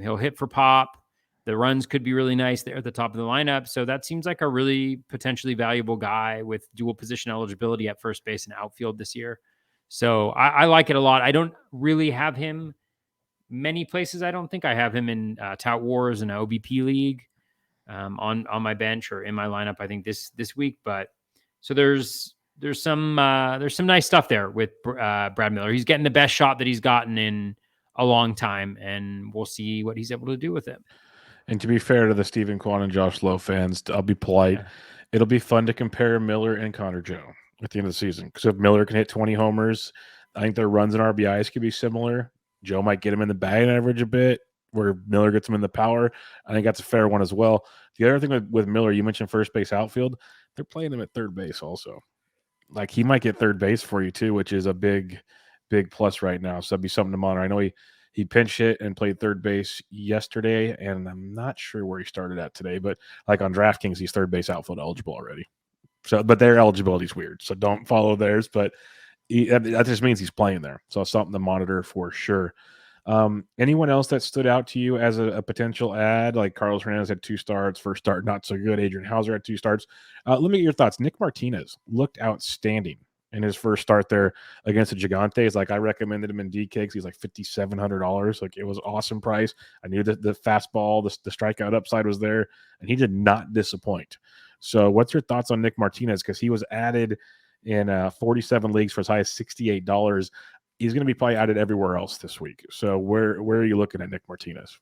He'll hit for pop. The runs could be really nice there at the top of the lineup. So that seems like a really potentially valuable guy with dual position eligibility at first base and outfield this year. So I like it a lot. I don't really have him many places. I don't think I have him in Tout Wars and OBP league on my bench or in my lineup, I think this week. But so there's there's some nice stuff there with Brad Miller. He's getting the best shot that he's gotten in a long time, and we'll see what he's able to do with it. And to be fair to the Stephen Kwan and Josh Lowe fans, I'll be polite. Yeah. It'll be fun to compare Miller and Connor Joe at the end of the season. Because if Miller can hit 20 homers, I think their runs and RBIs could be similar. Joe might get him in the batting average a bit, where Miller gets him in the power. I think that's a fair one as well. The other thing with Miller, you mentioned first base outfield. They're playing him at third base also. Like he might get third base for you too, which is a big plus right now. So that'd be something to monitor. I know he pinch hit and played third base yesterday, and I'm not sure where he started at today, but like on DraftKings, he's third base outfield eligible already. So, but their eligibility is weird, so don't follow theirs. But that just means he's playing there, so something to monitor for sure. Anyone else that stood out to you as a potential ad? Like Carlos Hernandez had 2 starts, first start not so good. Adrian Hauser had 2 starts. Let me get your thoughts. Nick Martinez looked outstanding in his first start there against the Gigantes. Like I recommended him in DK because he's like $5,700. Like it was awesome price. I knew that the fastball, the strikeout upside was there, and he did not disappoint. So what's your thoughts on Nick Martinez? Because he was added in 47 leagues for as high as $68. He's going to be probably added everywhere else this week. So where are you looking at Nick Martinez?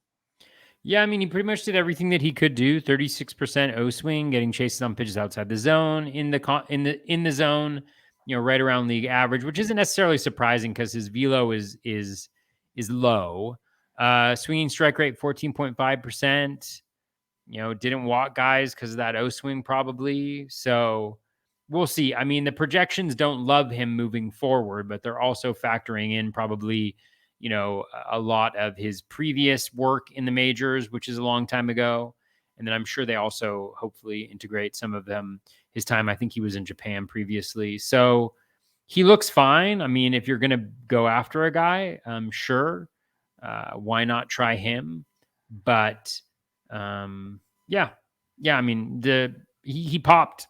Yeah, I mean, he pretty much did everything that he could do. 36% O swing, getting chases on pitches outside the zone, in the zone, right around league average, which isn't necessarily surprising because his velo is low. Swinging strike rate 14.5%. Didn't walk guys because of that O swing probably. So we'll see. I mean, the projections don't love him moving forward, but they're also factoring in probably, a lot of his previous work in the majors, which is a long time ago. And then I'm sure they also hopefully integrate some of them. His time, I think he was in Japan previously. So he looks fine. I mean, if you're going to go after a guy, sure. Why not try him? But yeah. I mean, he popped,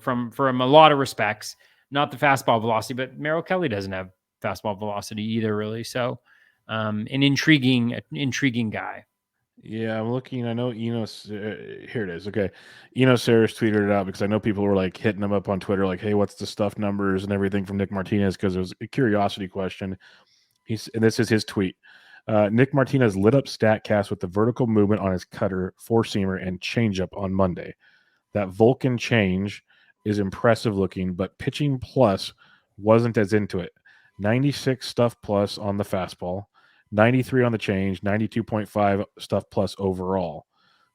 from a lot of respects, not the fastball velocity, but Merrill Kelly doesn't have fastball velocity either, really. So, an intriguing guy. Yeah, I'm looking. I know Enos. Here it is. Okay, Enos Harris tweeted it out because I know people were like hitting him up on Twitter, like, "Hey, what's the stuff numbers and everything from Nick Martinez?" Because it was a curiosity question. And this is his tweet. Nick Martinez lit up StatCast with the vertical movement on his cutter, four-seamer, and changeup on Monday. That Vulcan change is impressive looking, but pitching plus wasn't as into it. 96 stuff plus on the fastball, 93 on the change, 92.5 stuff plus overall.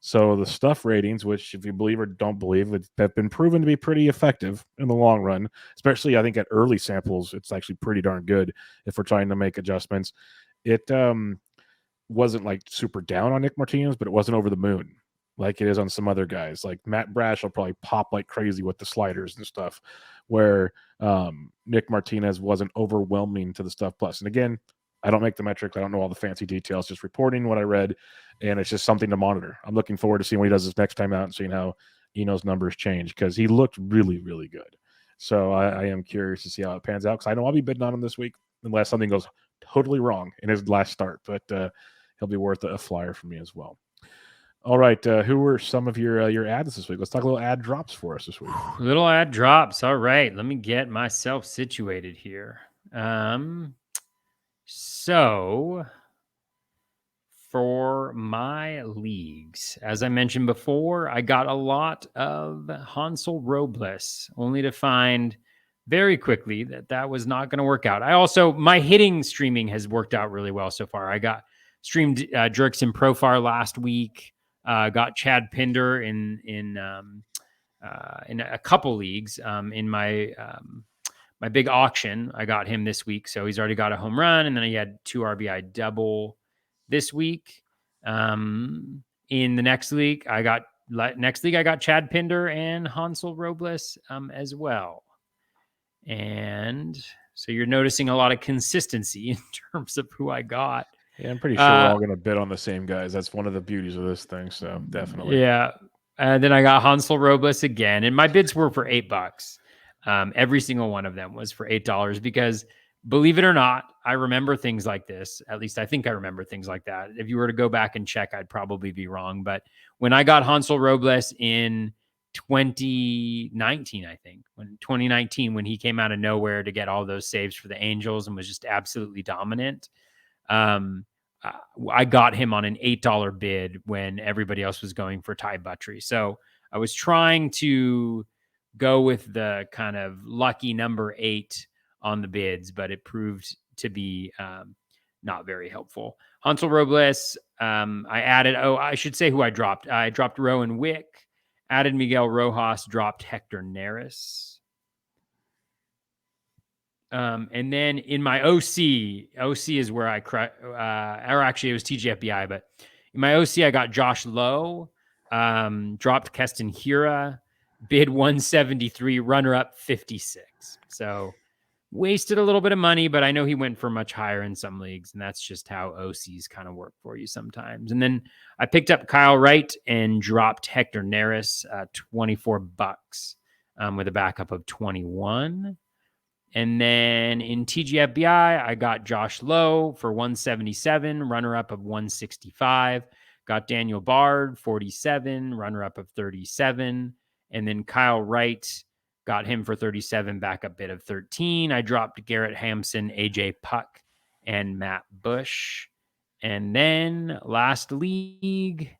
So the stuff ratings, which if you believe or don't believe, have been proven to be pretty effective in the long run, especially I think at early samples, it's actually pretty darn good if we're trying to make adjustments. It wasn't like super down on Nick Martinez, but it wasn't over the moon like it is on some other guys. Like Matt Brash will probably pop like crazy with the sliders and stuff, where Nick Martinez wasn't overwhelming to the stuff plus. And again, I don't make the metrics. I don't know all the fancy details, just reporting what I read, and it's just something to monitor. I'm looking forward to seeing what he does this next time out and seeing how Eno's numbers change because he looked really, really good. So I am curious to see how it pans out because I know I'll be bidding on him this week unless something goes totally wrong in his last start, but he'll be worth a flyer for me as well. All right, who were some of your ads this week? Let's talk a little ad drops for us this week. Little ad drops. All right, let me get myself situated here. So for my leagues, as I mentioned before, I got a lot of Hansel Robles, only to find very quickly that was not going to work out. My hitting streaming has worked out really well so far. I got streamed Jerkson Profar last week. Got Chad Pinder in a couple leagues. In my big auction, I got him this week, so he's already got a home run, and then he had 2 RBI double this week. In the next league, I got Chad Pinder and Hansel Robles as well. And so you're noticing a lot of consistency in terms of who I got. Yeah, I'm pretty sure we're all going to bid on the same guys. That's one of the beauties of this thing. So definitely. Yeah. And then I got Hansel Robles again. And my bids were for $8. Every single one of them was for $8 because, believe it or not, I remember things like this. At least I think I remember things like that. If you were to go back and check, I'd probably be wrong. But when I got Hansel Robles in 2019, I think, when 2019, when he came out of nowhere to get all those saves for the Angels and was just absolutely dominant. I got him on an $8 bid when everybody else was going for Ty Buttrey. So I was trying to go with the kind of lucky number 8 on the bids, but it proved to be not very helpful. Hansel Robles, I added, I should say who I dropped. I dropped Rowan Wick, added Miguel Rojas, dropped Hector Neris. And then in my OC is where I or actually it was TGFBI, but in my OC, I got Josh Lowe, dropped Keston Hira, bid 173, runner up 56. So wasted a little bit of money, but I know he went for much higher in some leagues, and that's just how OCs kind of work for you sometimes. And then I picked up Kyle Wright and dropped Hector Neris, $24, with a backup of 21. And then in TGFBI, I got Josh Lowe for 177, runner-up of 165. Got Daniel Bard, 47, runner-up of 37. And then Kyle Wright, got him for 37, backup bid of 13. I dropped Garrett Hampson, AJ Puck, and Matt Bush. And then last league,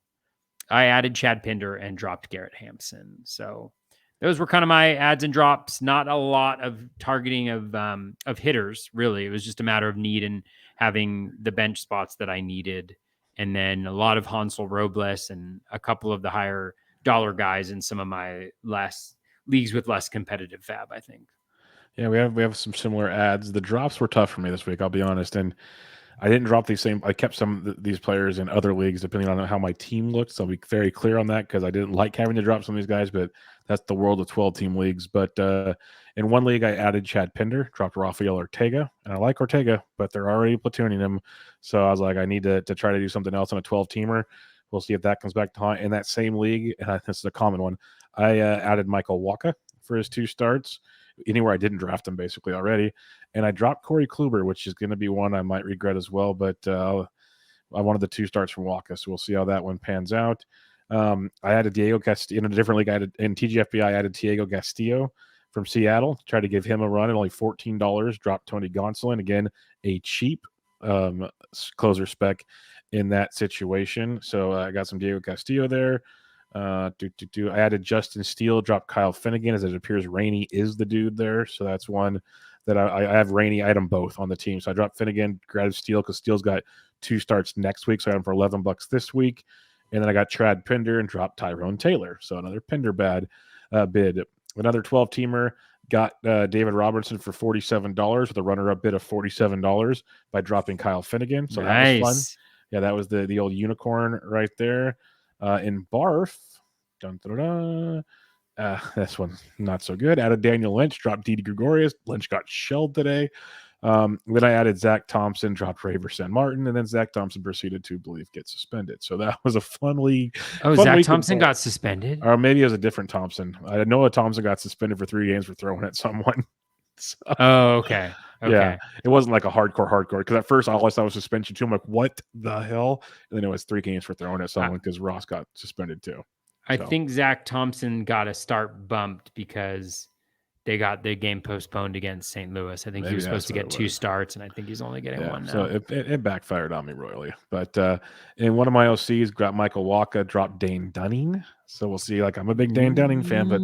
I added Chad Pinder and dropped Garrett Hampson. So those were kind of my adds and drops. Not a lot of targeting of hitters, really. It was just a matter of need and having the bench spots that I needed. And then a lot of Hansel Robles and a couple of the higher dollar guys in some of my less leagues with less competitive FAAB, I think. Yeah, we have some similar ads. The drops were tough for me this week, I'll be honest. And I didn't drop these same. I kept some of these players in other leagues depending on how my team looked. So I'll be very clear on that because I didn't like having to drop some of these guys, but that's the world of 12-team leagues. But in one league, I added Chad Pinder, dropped Rafael Ortega, and I like Ortega, but they're already platooning him. So I was like, I need to try to do something else on a 12-teamer. We'll see if that comes back to haunt. In that same league, and this is a common one, I added Michael Wacha for his 2 starts. Anywhere I didn't draft him basically already. And I dropped Corey Kluber, which is going to be one I might regret as well. But I wanted the 2 starts from Wacha, so we'll see how that one pans out. I added Diego Castillo in a different league. I added in TGFB. I added Diego Castillo from Seattle. Tried to give him a run at only $14. Dropped Tony Gonsolin, again a cheap closer spec in that situation. So I got some Diego Castillo there. I added Justin Steele, dropped Kyle Finnegan, as it appears Rainey is the dude there. So that's one that I have Rainey. I had them both on the team. So I dropped Finnegan, grabbed Steele because Steele's got 2 starts next week. So I had him for $11 this week. And then I got Chad Pinder and dropped Tyrone Taylor. So another Pinder bid. Another 12-teamer got David Robertson for $47 with a runner-up bid of $47 by dropping Kyle Finnegan. So nice. That was fun. Yeah, that was the old unicorn right there. In Barf, this one's not so good. Added Daniel Lynch, dropped Didi Gregorius. Lynch got shelled today. Then I added Zach Thompson, dropped Raver San Martin, and then Zach Thompson proceeded to get suspended. So that was a fun league. Oh, fun Zach Thompson got suspended? Or maybe it was a different Thompson. I know a Thompson got suspended for 3 games for throwing at someone. So, oh, okay. Yeah, it wasn't like a hardcore because at first all I saw was suspension too. I'm like, what the hell? And then it was 3 games for throwing at someone because Ross got suspended too. I think Zach Thompson got a start bumped because they got the game postponed against St. Louis. I think he was supposed to get 2 starts, and I think he's only getting 1 now. So it backfired on me royally. But in one of my OCs, got Michael Wacha, dropped Dane Dunning. So we'll see. Like, I'm a big Dane Dunning fan, but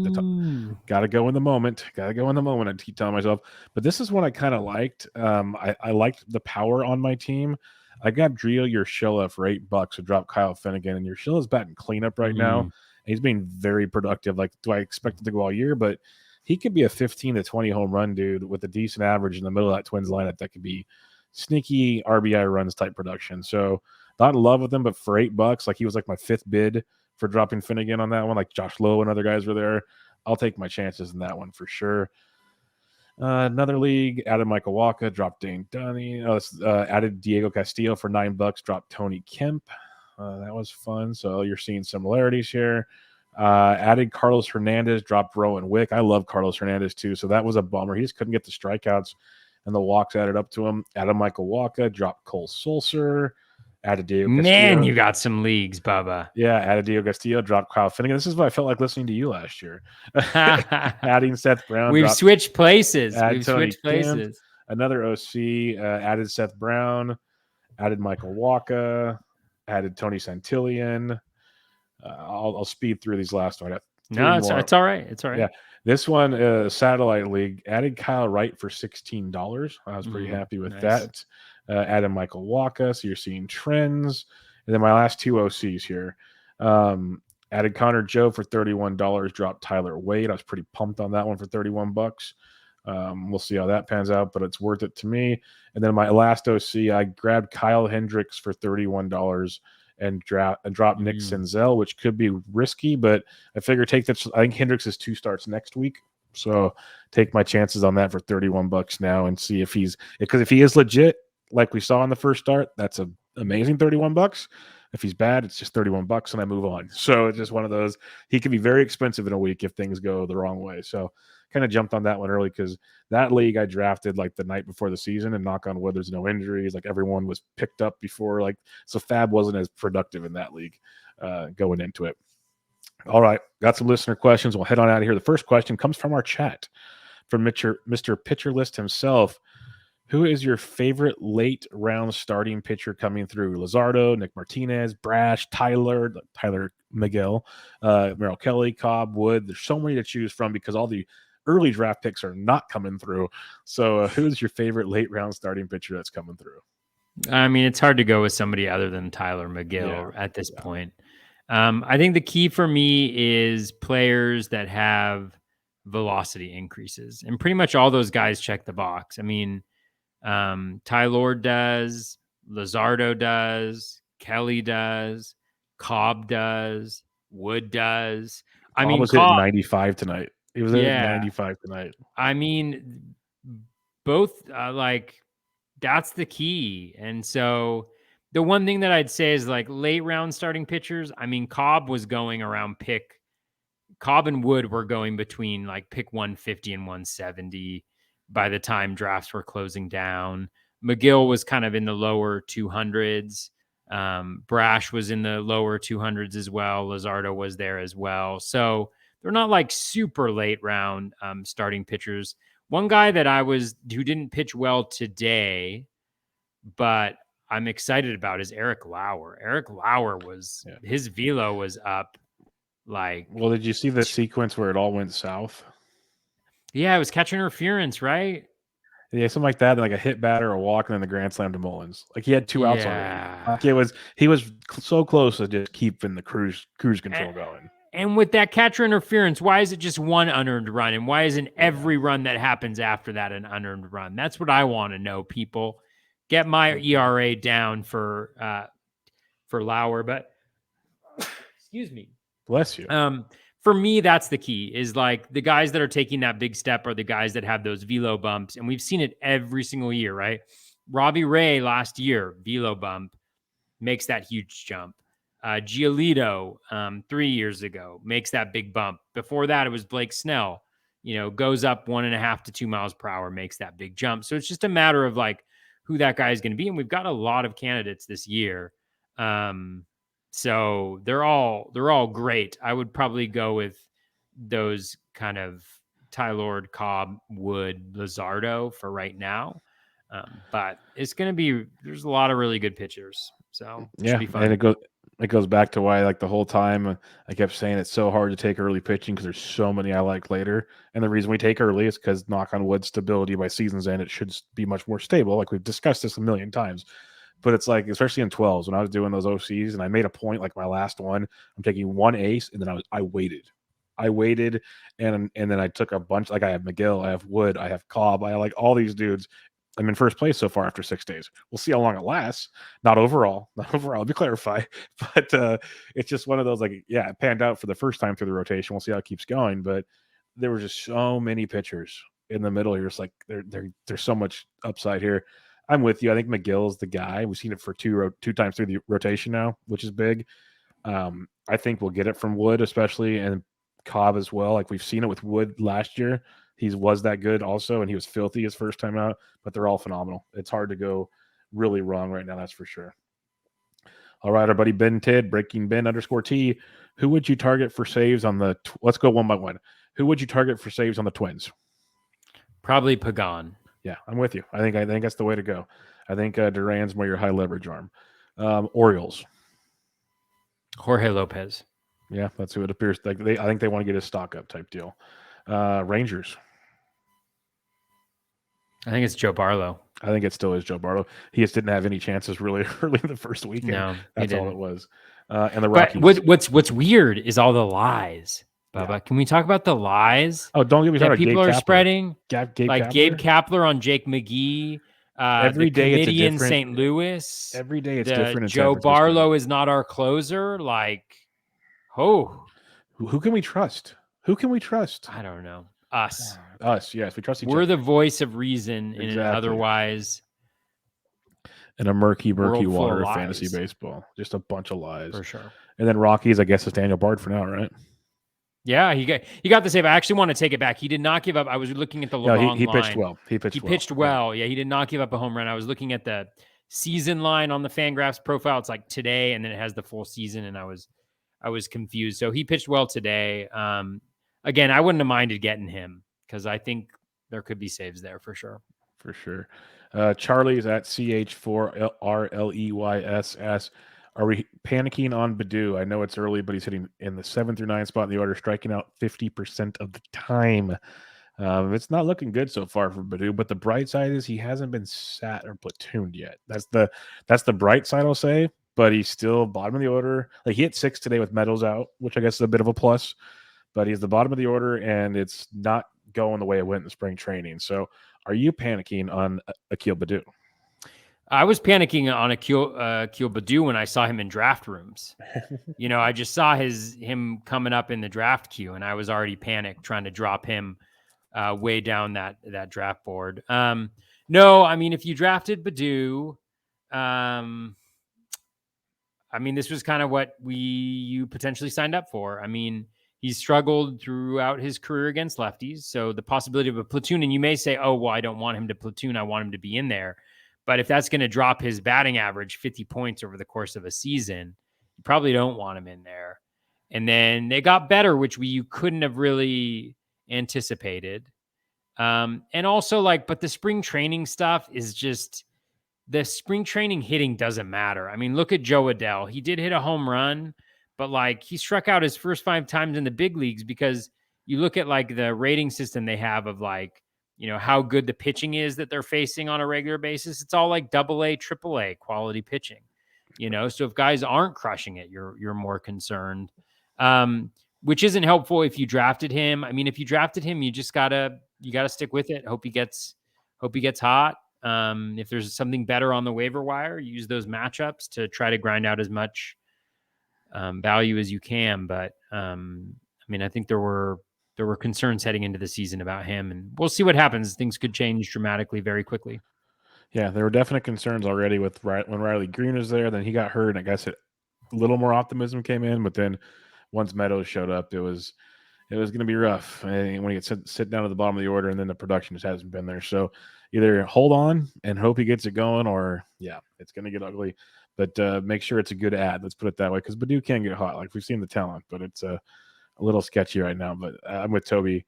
got to go in the moment. Got to go in the moment. I keep telling myself. But this is one I kind of liked. I liked the power on my team. I got Drio Urshela for $8 to drop Kyle Finnegan, and Urshela's batting cleanup right now. And he's being very productive. Like, do I expect it to go all year? But he could be a 15 to 20 home run dude with a decent average in the middle of that Twins lineup. That could be sneaky RBI runs type production. So not in love with him, but for $8, like he was like my 5th bid for dropping Finnegan on that one. Like Josh Lowe and other guys were there. I'll take my chances in that one for sure. Another league, added Michael Wacha, dropped Dane Dunning. Added Diego Castillo for $9, dropped Tony Kemp. That was fun. So you're seeing similarities here. Added Carlos Hernandez, dropped Rowan Wick. I love Carlos Hernandez too, so that was a bummer. He just couldn't get the strikeouts, and the walks added up to him. Added Michael Wacha, dropped Cole Sulser. added Diego Man, Castillo. you got some leagues, Bubba. Yeah, added Diego Castillo, dropped Kyle Finnegan. This is what I felt like listening to you last year. Adding Seth Brown, We've dropped switched places. add We've Tony switched Kemp, places. another OC, added Seth Brown, added Michael Waka, added Tony Santillan. I'll speed through these last one. I got three No, more. it's all right. It's all right. Yeah, this one, Satellite League, added Kyle Wright for $16. I was pretty happy with nice. that. Added Michael Waka, so you're seeing trends. And then my last two OCs here. Added Connor Joe for $31, dropped Tyler Wade. I was pretty pumped on that one for $31. We'll see how that pans out, but it's worth it to me. And then my last OC, I grabbed Kyle Hendricks for $31 and drop Nick Senzel, which could be risky, but I figure take that. I think Hendricks is 2 starts next week, so take my chances on that for $31 now and see if because if he is legit, like we saw in the first start, that's a amazing $31. If he's bad, it's just $31 and I move on. So it's just one of those. He can be very expensive in a week if things go the wrong way. So kind of jumped on that one early because that league I drafted like the night before the season, and knock on wood, there's no injuries. Like everyone was picked up before, like so FAAB wasn't as productive in that league going into it. All right, got some listener questions. We'll head on out of here. The first question comes from our chat from Mr. Pitcher List himself. Who is your favorite late round starting pitcher coming through? Luzardo, Nick Martinez, Brash, Tyler Miguel, Merrill Kelly, Cobb, Wood. There's so many to choose from because all the early draft picks are not coming through. So who's your favorite late round starting pitcher that's coming through? I mean, it's hard to go with somebody other than Tyler McGill at this point. I think the key for me is players that have velocity increases, and pretty much all those guys check the box. I mean, Tylor does, Luzardo does, Kelly does, Cobb does, Wood does. Cobb was hitting 95 tonight. He was at 95 tonight. I mean, both that's the key. And so the one thing that I'd say is like late round starting pitchers. I mean, Cobb was going around Cobb and Wood were going between like pick 150 and 170 by the time drafts were closing down. McGill was kind of in the lower 200s. Brash was in the lower 200s as well. Luzardo was there as well. So they're not like super late round starting pitchers. One guy that who didn't pitch well today, but I'm excited about is Eric Lauer. Eric Lauer his velo was up. Well, did you see the sequence where it all went south? Yeah, it was catch interference, right? Yeah, something like that, and like a hit batter, a walk, and then the grand slam to Mullins. Like he had 2 outs already. Like he was so close to just keeping the cruise control going. And with that catcher interference, why is it just one unearned run? And why isn't every run that happens after that an unearned run? That's what I want to know, people. Get my ERA down for Lauer, but excuse me. Bless you. For me, that's the key is like the guys that are taking that big step are the guys that have those velo bumps. And we've seen it every single year, right? Robbie Ray last year, velo bump, makes that huge jump. Giolito 3 years ago makes that big bump. Before that, it was Blake Snell, goes up 1.5 to 2 miles per hour, makes that big jump. So it's just a matter of like who that guy is going to be. And we've got a lot of candidates this year. So they're all great. I would probably go with those kind of Tylor, Cobb, Wood, Luzardo for right now. But it's going to be, there's a lot of really good pitchers. So it should be fun. And it goes back to why like the whole time I kept saying it's so hard to take early pitching because there's so many I like later. And the reason we take early is because knock on wood, stability by season's end, it should be much more stable. Like we've discussed this a million times. But it's like, especially in 12s, when I was doing those OCs and I made a point, like my last one, I'm taking one ace, and then I waited. And then I took a bunch. Like I have McGill, I have Wood, I have Cobb, I like all these dudes. I'm in first place so far after 6 days. We'll see how long it lasts. Not overall. Let me clarify. But it's just one of those, like, yeah, it panned out for the first time through the rotation. We'll see how it keeps going. But there were just so many pitchers in the middle here. It's like there's so much upside here. I'm with you. I think McGill's the guy. We've seen it for two times through the rotation now, which is big. I think we'll get it from Wood, especially, and Cobb as well. Like we've seen it with Wood last year. He was that good also, and he was filthy his first time out, but they're all phenomenal. It's hard to go really wrong right now, that's for sure. All right, our buddy Ben Tid, Breaking Ben _T. Who would you target for saves on the? Let's go one by one. Who would you target for saves on the Twins? Probably Pagan. Yeah, I'm with you. I think that's the way to go. I think Duran's more your high leverage arm. Orioles. Jorge Lopez. Yeah, that's who it appears. Like I think they want to get a stock up type deal. Rangers. I think it's Joe Barlow. I think it still is Joe Barlow. He just didn't have any chances really early in the first weekend. No, that's all it was. And the Rockies. But what's weird is all the lies. Bubba, yeah. Can we talk about the lies? Oh, don't get me started. People Gabe are Kapler. Spreading Gabe Gabe Kapler on Jake McGee. Every day it's a different. In St. Louis. Every day it's different. Joe Barlow is not our closer. Who can we trust? Who can we trust? I don't know. Us. Yes, we trust each other. We're the voice of reason in an otherwise in a murky water of fantasy baseball. Just a bunch of lies. For sure. And then Rockies, I guess, is Daniel Bard for now, right? Yeah, he got the save. I actually want to take it back. He did not give up. I was looking at the long line. He pitched well. He pitched well. Yeah, he did not give up a home run. I was looking at the season line on the Fangraphs profile. It's like today, and then it has the full season, and I was confused. So he pitched well today. Again, I wouldn't have minded getting him because I think there could be saves there for sure. For sure. Charlie's at CH4RLEYSS. Are we panicking on Badu? I know it's early, but he's hitting in the 7 through 9 spot in the order, striking out 50% of the time. It's not looking good so far for Badu, but the bright side is he hasn't been sat or platooned yet. That's the bright side, I'll say, but he's still bottom of the order. Like he hit 6 today with Meadows out, which I guess is a bit of a plus, but he's the bottom of the order and it's not going the way it went in the spring training. So are you panicking on Akil Badu? I was panicking on Akil Badu when I saw him in draft rooms. I just saw him coming up in the draft queue, and I was already panicked trying to drop him way down that draft board. No, I mean, if you drafted Badu, this was kind of what you potentially signed up for. I mean, he's struggled throughout his career against lefties, so the possibility of a platoon, and you may say, oh, well, I don't want him to platoon. I want him to be in there. But if that's going to drop his batting average 50 points over the course of a season, you probably don't want him in there. And then they got better, which you couldn't have really anticipated. And also but the spring training stuff is just, the spring training hitting doesn't matter. I mean, look at Joe Adell. He did hit a home run, but he struck out his first 5 times in the big leagues because you look at the rating system they have of how good the pitching is that they're facing on a regular basis. It's all AA, AAA quality pitching, So if guys aren't crushing it, you're more concerned, which isn't helpful if you drafted him. I mean, if you drafted him, you just gotta stick with it. Hope he gets hot. If there's something better on the waiver wire, use those matchups to try to grind out as much value as you can. But I think there were concerns heading into the season about him, and we'll see what happens. Things could change dramatically very quickly. Yeah, there were definite concerns already with when Riley Green was there. Then he got hurt, and I guess a little more optimism came in. But then once Meadows showed up, it was going to be rough. And when he gets sit down at the bottom of the order, and then the production just hasn't been there. So either hold on and hope he gets it going, or it's going to get ugly. But make sure it's a good ad. Let's put it that way, because Badu can get hot. We've seen the talent, but it's a little sketchy right now. But I'm with Toby.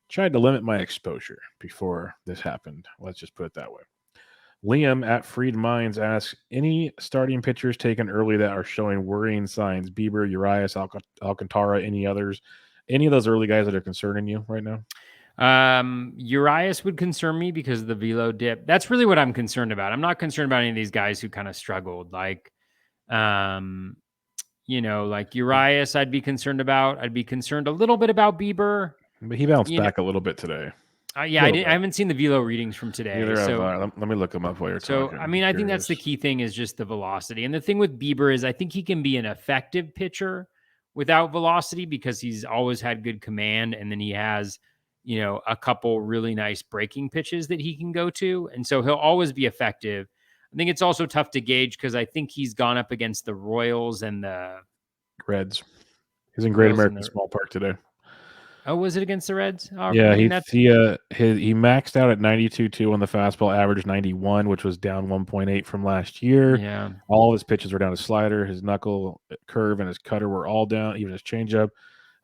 Tried to limit my exposure before this happened. Let's just put it that way. Liam at Freed Minds asks, any starting pitchers taken early that are showing worrying signs? Bieber, Urias, Alcantara, any others? Any of those early guys that are concerning you right now? Urias would concern me because of the velo dip. That's really what I'm concerned about. I'm not concerned about any of these guys who kind of struggled. Urias, I'd be concerned about. I'd be concerned a little bit about Bieber. But he bounced back a little bit today. I haven't seen the velo readings from today. Neither have I. Let me look them up while you're talking. I think that's the key thing is just the velocity. And the thing with Bieber is I think he can be an effective pitcher without velocity because he's always had good command. And then he has, a couple really nice breaking pitches that he can go to. And so he'll always be effective. I think it's also tough to gauge because I think he's gone up against the Royals and the Reds. He's in Great American Small Park today. Oh, was it against the Reds? Oh, I Yeah, mean, that's he maxed out at 92.2 on the fastball, average 91, which was down 1.8 from last year. yeah. All of his pitches were down. His slider, his knuckle curve, and his cutter were all down. Even his changeup.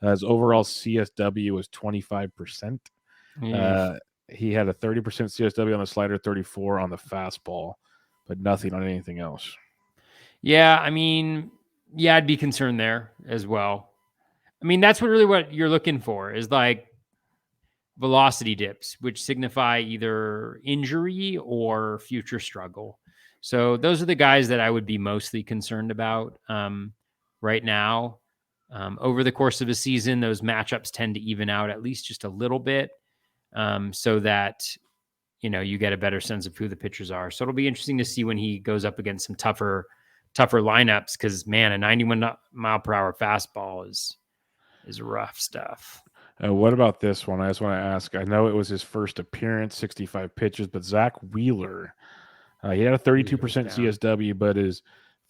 His overall CSW was 25%. He had a 30% CSW on the slider, 34 on the fastball, but nothing on anything else. Yeah, I mean, yeah, I'd be concerned there as well. I mean, that's what you're looking for is like velocity dips, which signify either injury or future struggle. So those are the guys that I would be mostly concerned about right now. Over the course of a season, those matchups tend to even out at least just a little bit, so that you get a better sense of who the pitchers are. So it'll be interesting to see when he goes up against some tougher lineups, because man, a 91 mile per hour fastball is rough stuff. What about this one? I just want to ask. I know it was his first appearance, 65 pitches, but Zach Wheeler, he had a 32% CSW, but his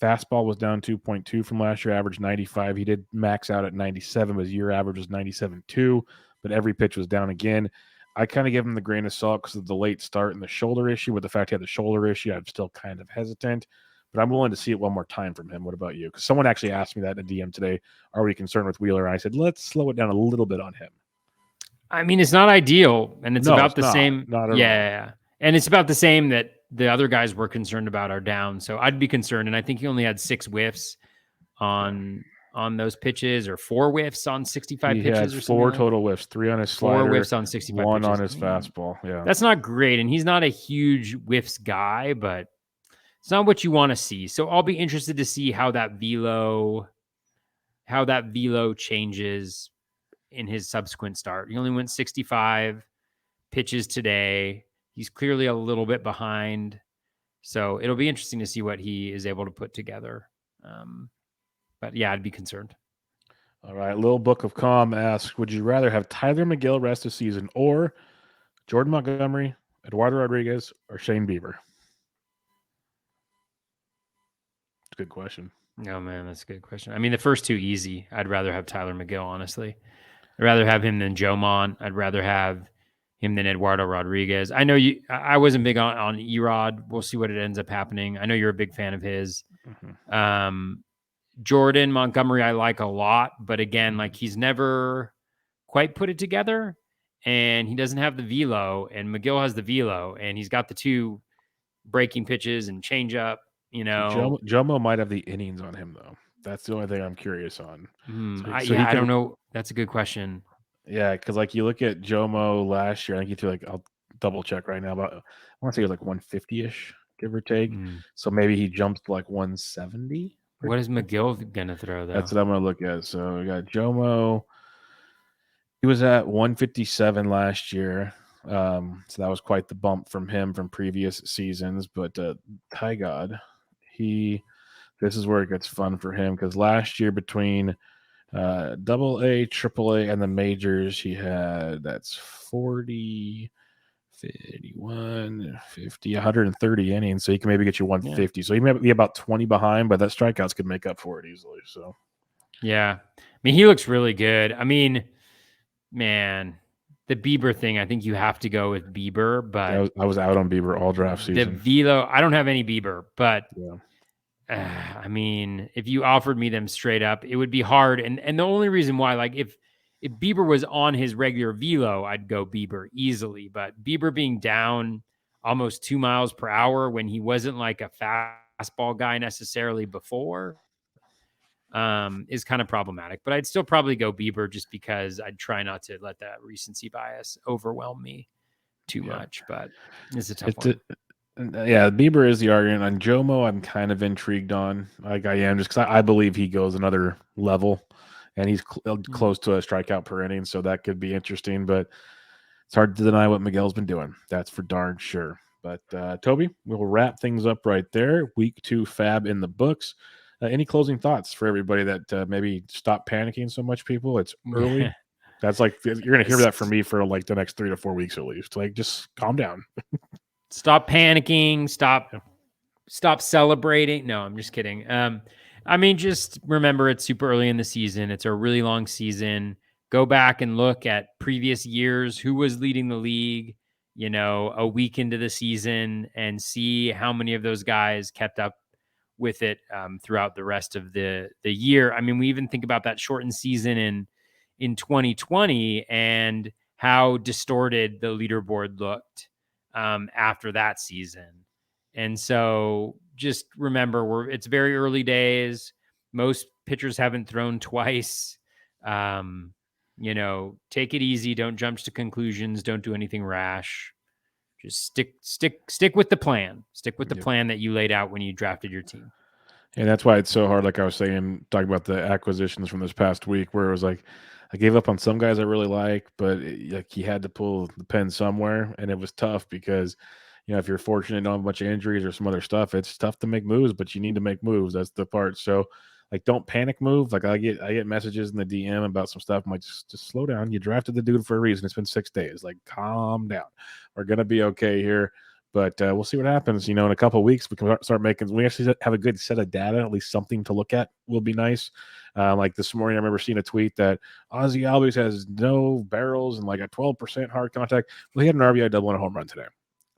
fastball was down 2.2 from last year, average 95. He did max out at 97, but his year average was 97.2, but every pitch was down again. I kind of give him the grain of salt because of the late start and the shoulder issue. With the fact he had the shoulder issue, I'm still kind of hesitant, but I'm willing to see it one more time from him. What about you? Because someone actually asked me that in a DM today. Are we concerned with Wheeler? And I said, let's slow it down a little bit on him. I mean, it's not ideal, and it's about the same. Not at all. Yeah, and it's about the same that the other guys we're concerned about are down. So I'd be concerned, and I think he only had 6 whiffs on those pitches, or 4 whiffs on 65 pitches, or something. 4 total whiffs, 3 on his slider, 4 whiffs on 65 1 pitches. on his fastball. Yeah, that's not great, and he's not a huge whiffs guy, but it's not what you want to see. So I'll be interested to see how that velo changes in his subsequent start. He only went 65 pitches today. He's clearly a little bit behind. So it'll be interesting to see what he is able to put together. But yeah, I'd be concerned. All right. Little Book of Calm asks, would you rather have Tyler McGill rest the season or Jordan Montgomery, Eduardo Rodriguez, or Shane Bieber? It's a good question. Oh, man, that's a good question. I mean, the first two easy. I'd rather have Tyler McGill, honestly. I'd rather have him than Joe Mont. I'd rather have him than Eduardo Rodriguez. I know I wasn't big on Erod. We'll see what it ends up happening. I know you're a big fan of his. Mm-hmm. Jordan Montgomery, I like a lot, but again, like he's never quite put it together, and he doesn't have the velo, and McGill has the velo, and he's got the 2 breaking pitches and changeup. Jomo might have the innings on him though. That's the only thing I'm curious on. I don't know. That's a good question. Yeah, because like you look at Jomo last year, I think he threw I'll double check right now, but I want to say it was 150-ish, give or take. So maybe he jumps to 170. What is McGill gonna throw though? That's what I'm gonna look at. So we got Jomo. He was at 157 last year. So that was quite the bump from him from previous seasons. But Ty God, this is where it gets fun for him, because last year between AA, AAA, and the majors, he had 40, 51, 50, 130 innings. So he can maybe get you 150. So he may be about 20 behind, but that strikeouts could make up for it easily. So yeah, I mean, he looks really good. I mean, man, the Bieber thing, I think you have to go with Bieber, but I was out on Bieber all draft season. The velo, I don't have any Bieber, but I mean, if you offered me them straight up, it would be hard. And the only reason why, like, if Bieber was on his regular velo, I'd go Bieber easily. But Bieber being down almost 2 miles per hour when he wasn't like a fastball guy necessarily before, is kind of problematic. But I'd still probably go Bieber, just because I'd try not to let that recency bias overwhelm me too much. But it's a tough one. Yeah, Bieber is the argument. On Jomo, I'm kind of intrigued on. Like I am, just because I believe he goes another level, and he's close to a strikeout per inning, so that could be interesting. But it's hard to deny what Miguel's been doing. That's for darn sure. But Toby, we'll wrap things up right there. Week 2 FAAB in the books. Any closing thoughts for everybody that maybe stop panicking so much, people? It's early. That's you're going to hear that from me for the next 3 to 4 weeks at least. Just calm down. Stop panicking. Stop celebrating. No, I'm just kidding. I mean, just remember, it's super early in the season. It's a really long season. go back and look at previous years, who was leading the league, a week into the season, and see how many of those guys kept up with it throughout the rest of the year. I mean, we even think about that shortened season in 2020 and how distorted the leaderboard looked after that season. And so just remember, it's very early days. Most pitchers haven't thrown twice. Take it easy. Don't jump to conclusions. Don't do anything rash. Just stick with the plan. Stick with the plan that you laid out when you drafted your team. And that's why it's so hard. Like I was saying, talking about the acquisitions from this past week, where it was like, I gave up on some guys I really like, but like you had to pull the pen somewhere, and it was tough because, if you're fortunate and don't have a bunch of injuries or some other stuff, it's tough to make moves, but you need to make moves. That's the part. So, like, don't panic move. Like I get messages in the DM about some stuff. I'm like, just slow down. You drafted the dude for a reason. It's been 6 days. Like, calm down. We're gonna be okay here. But we'll see what happens. In a couple of weeks, we can start making. We actually have a good set of data, at least something to look at. Will be nice. Like this morning, I remember seeing a tweet that Ozzy Albies has no barrels and like a 12% hard contact. Well, he had an RBI double and a home run today.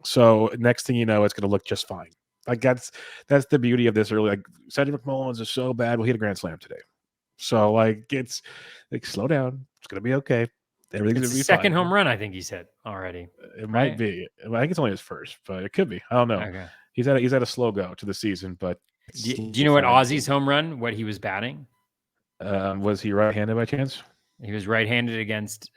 So next thing you know, it's going to look just fine. Like that's the beauty of this early. Like Cedric McMullins is so bad. Well, he had a grand slam today. So it's like slow down. It's going to be okay. Everything's going to be second fine. Home run, I think he's hit already. It might be. I think it's only his first, but it could be. I don't know. Okay. He's had a slow go to the season, but do you know what Ozzy's home run? What he was batting? Was he right-handed by chance? He was right-handed against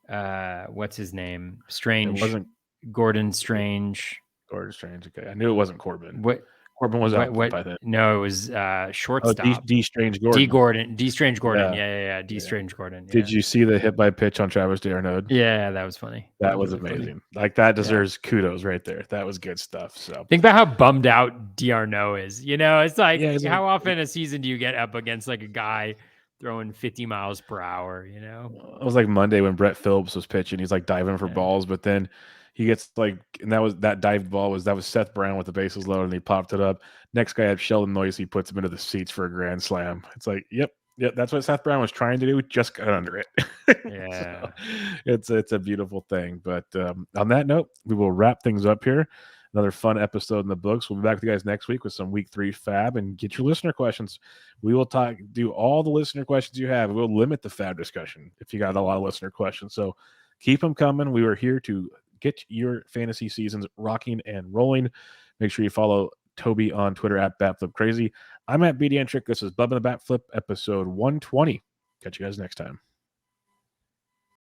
what's his name? Strange. It wasn't Gordon Strange. Gordon Strange. Okay, I knew it wasn't Corbin. What? Corbin was out by then. No, it was shortstop. Oh, D. Strange Gordon. D. Strange Gordon. Yeah. D. Strange Gordon. Yeah. Did you see the hit by pitch on Travis d'Arnaud? Yeah, that was funny. That was amazing. Funny. Like that deserves kudos right there. That was good stuff. So think about how bummed out d'Arnaud is. It's like how often a season do you get up against like a guy throwing 50 miles per hour? It was like Monday when Brett Phillips was pitching. He's like diving for balls, but then he gets like, and that dived ball was Seth Brown with the bases loaded, and he popped it up. Next guy had Sheldon Noyce. He puts him into the seats for a grand slam. It's like, yep, that's what Seth Brown was trying to do. Just got under it. Yeah, so it's a beautiful thing. But on that note, we will wrap things up here. Another fun episode in the books. We'll be back with you guys next week with some week 3 FAAB and get your listener questions. We will do all the listener questions you have. We'll limit the FAAB discussion if you got a lot of listener questions. So keep them coming. We are here to get your fantasy seasons rocking and rolling. Make sure you follow Toby on Twitter at BatFlipCrazy. I'm at BDNtrick. This is Bubba the BatFlip, episode 120. Catch you guys next time.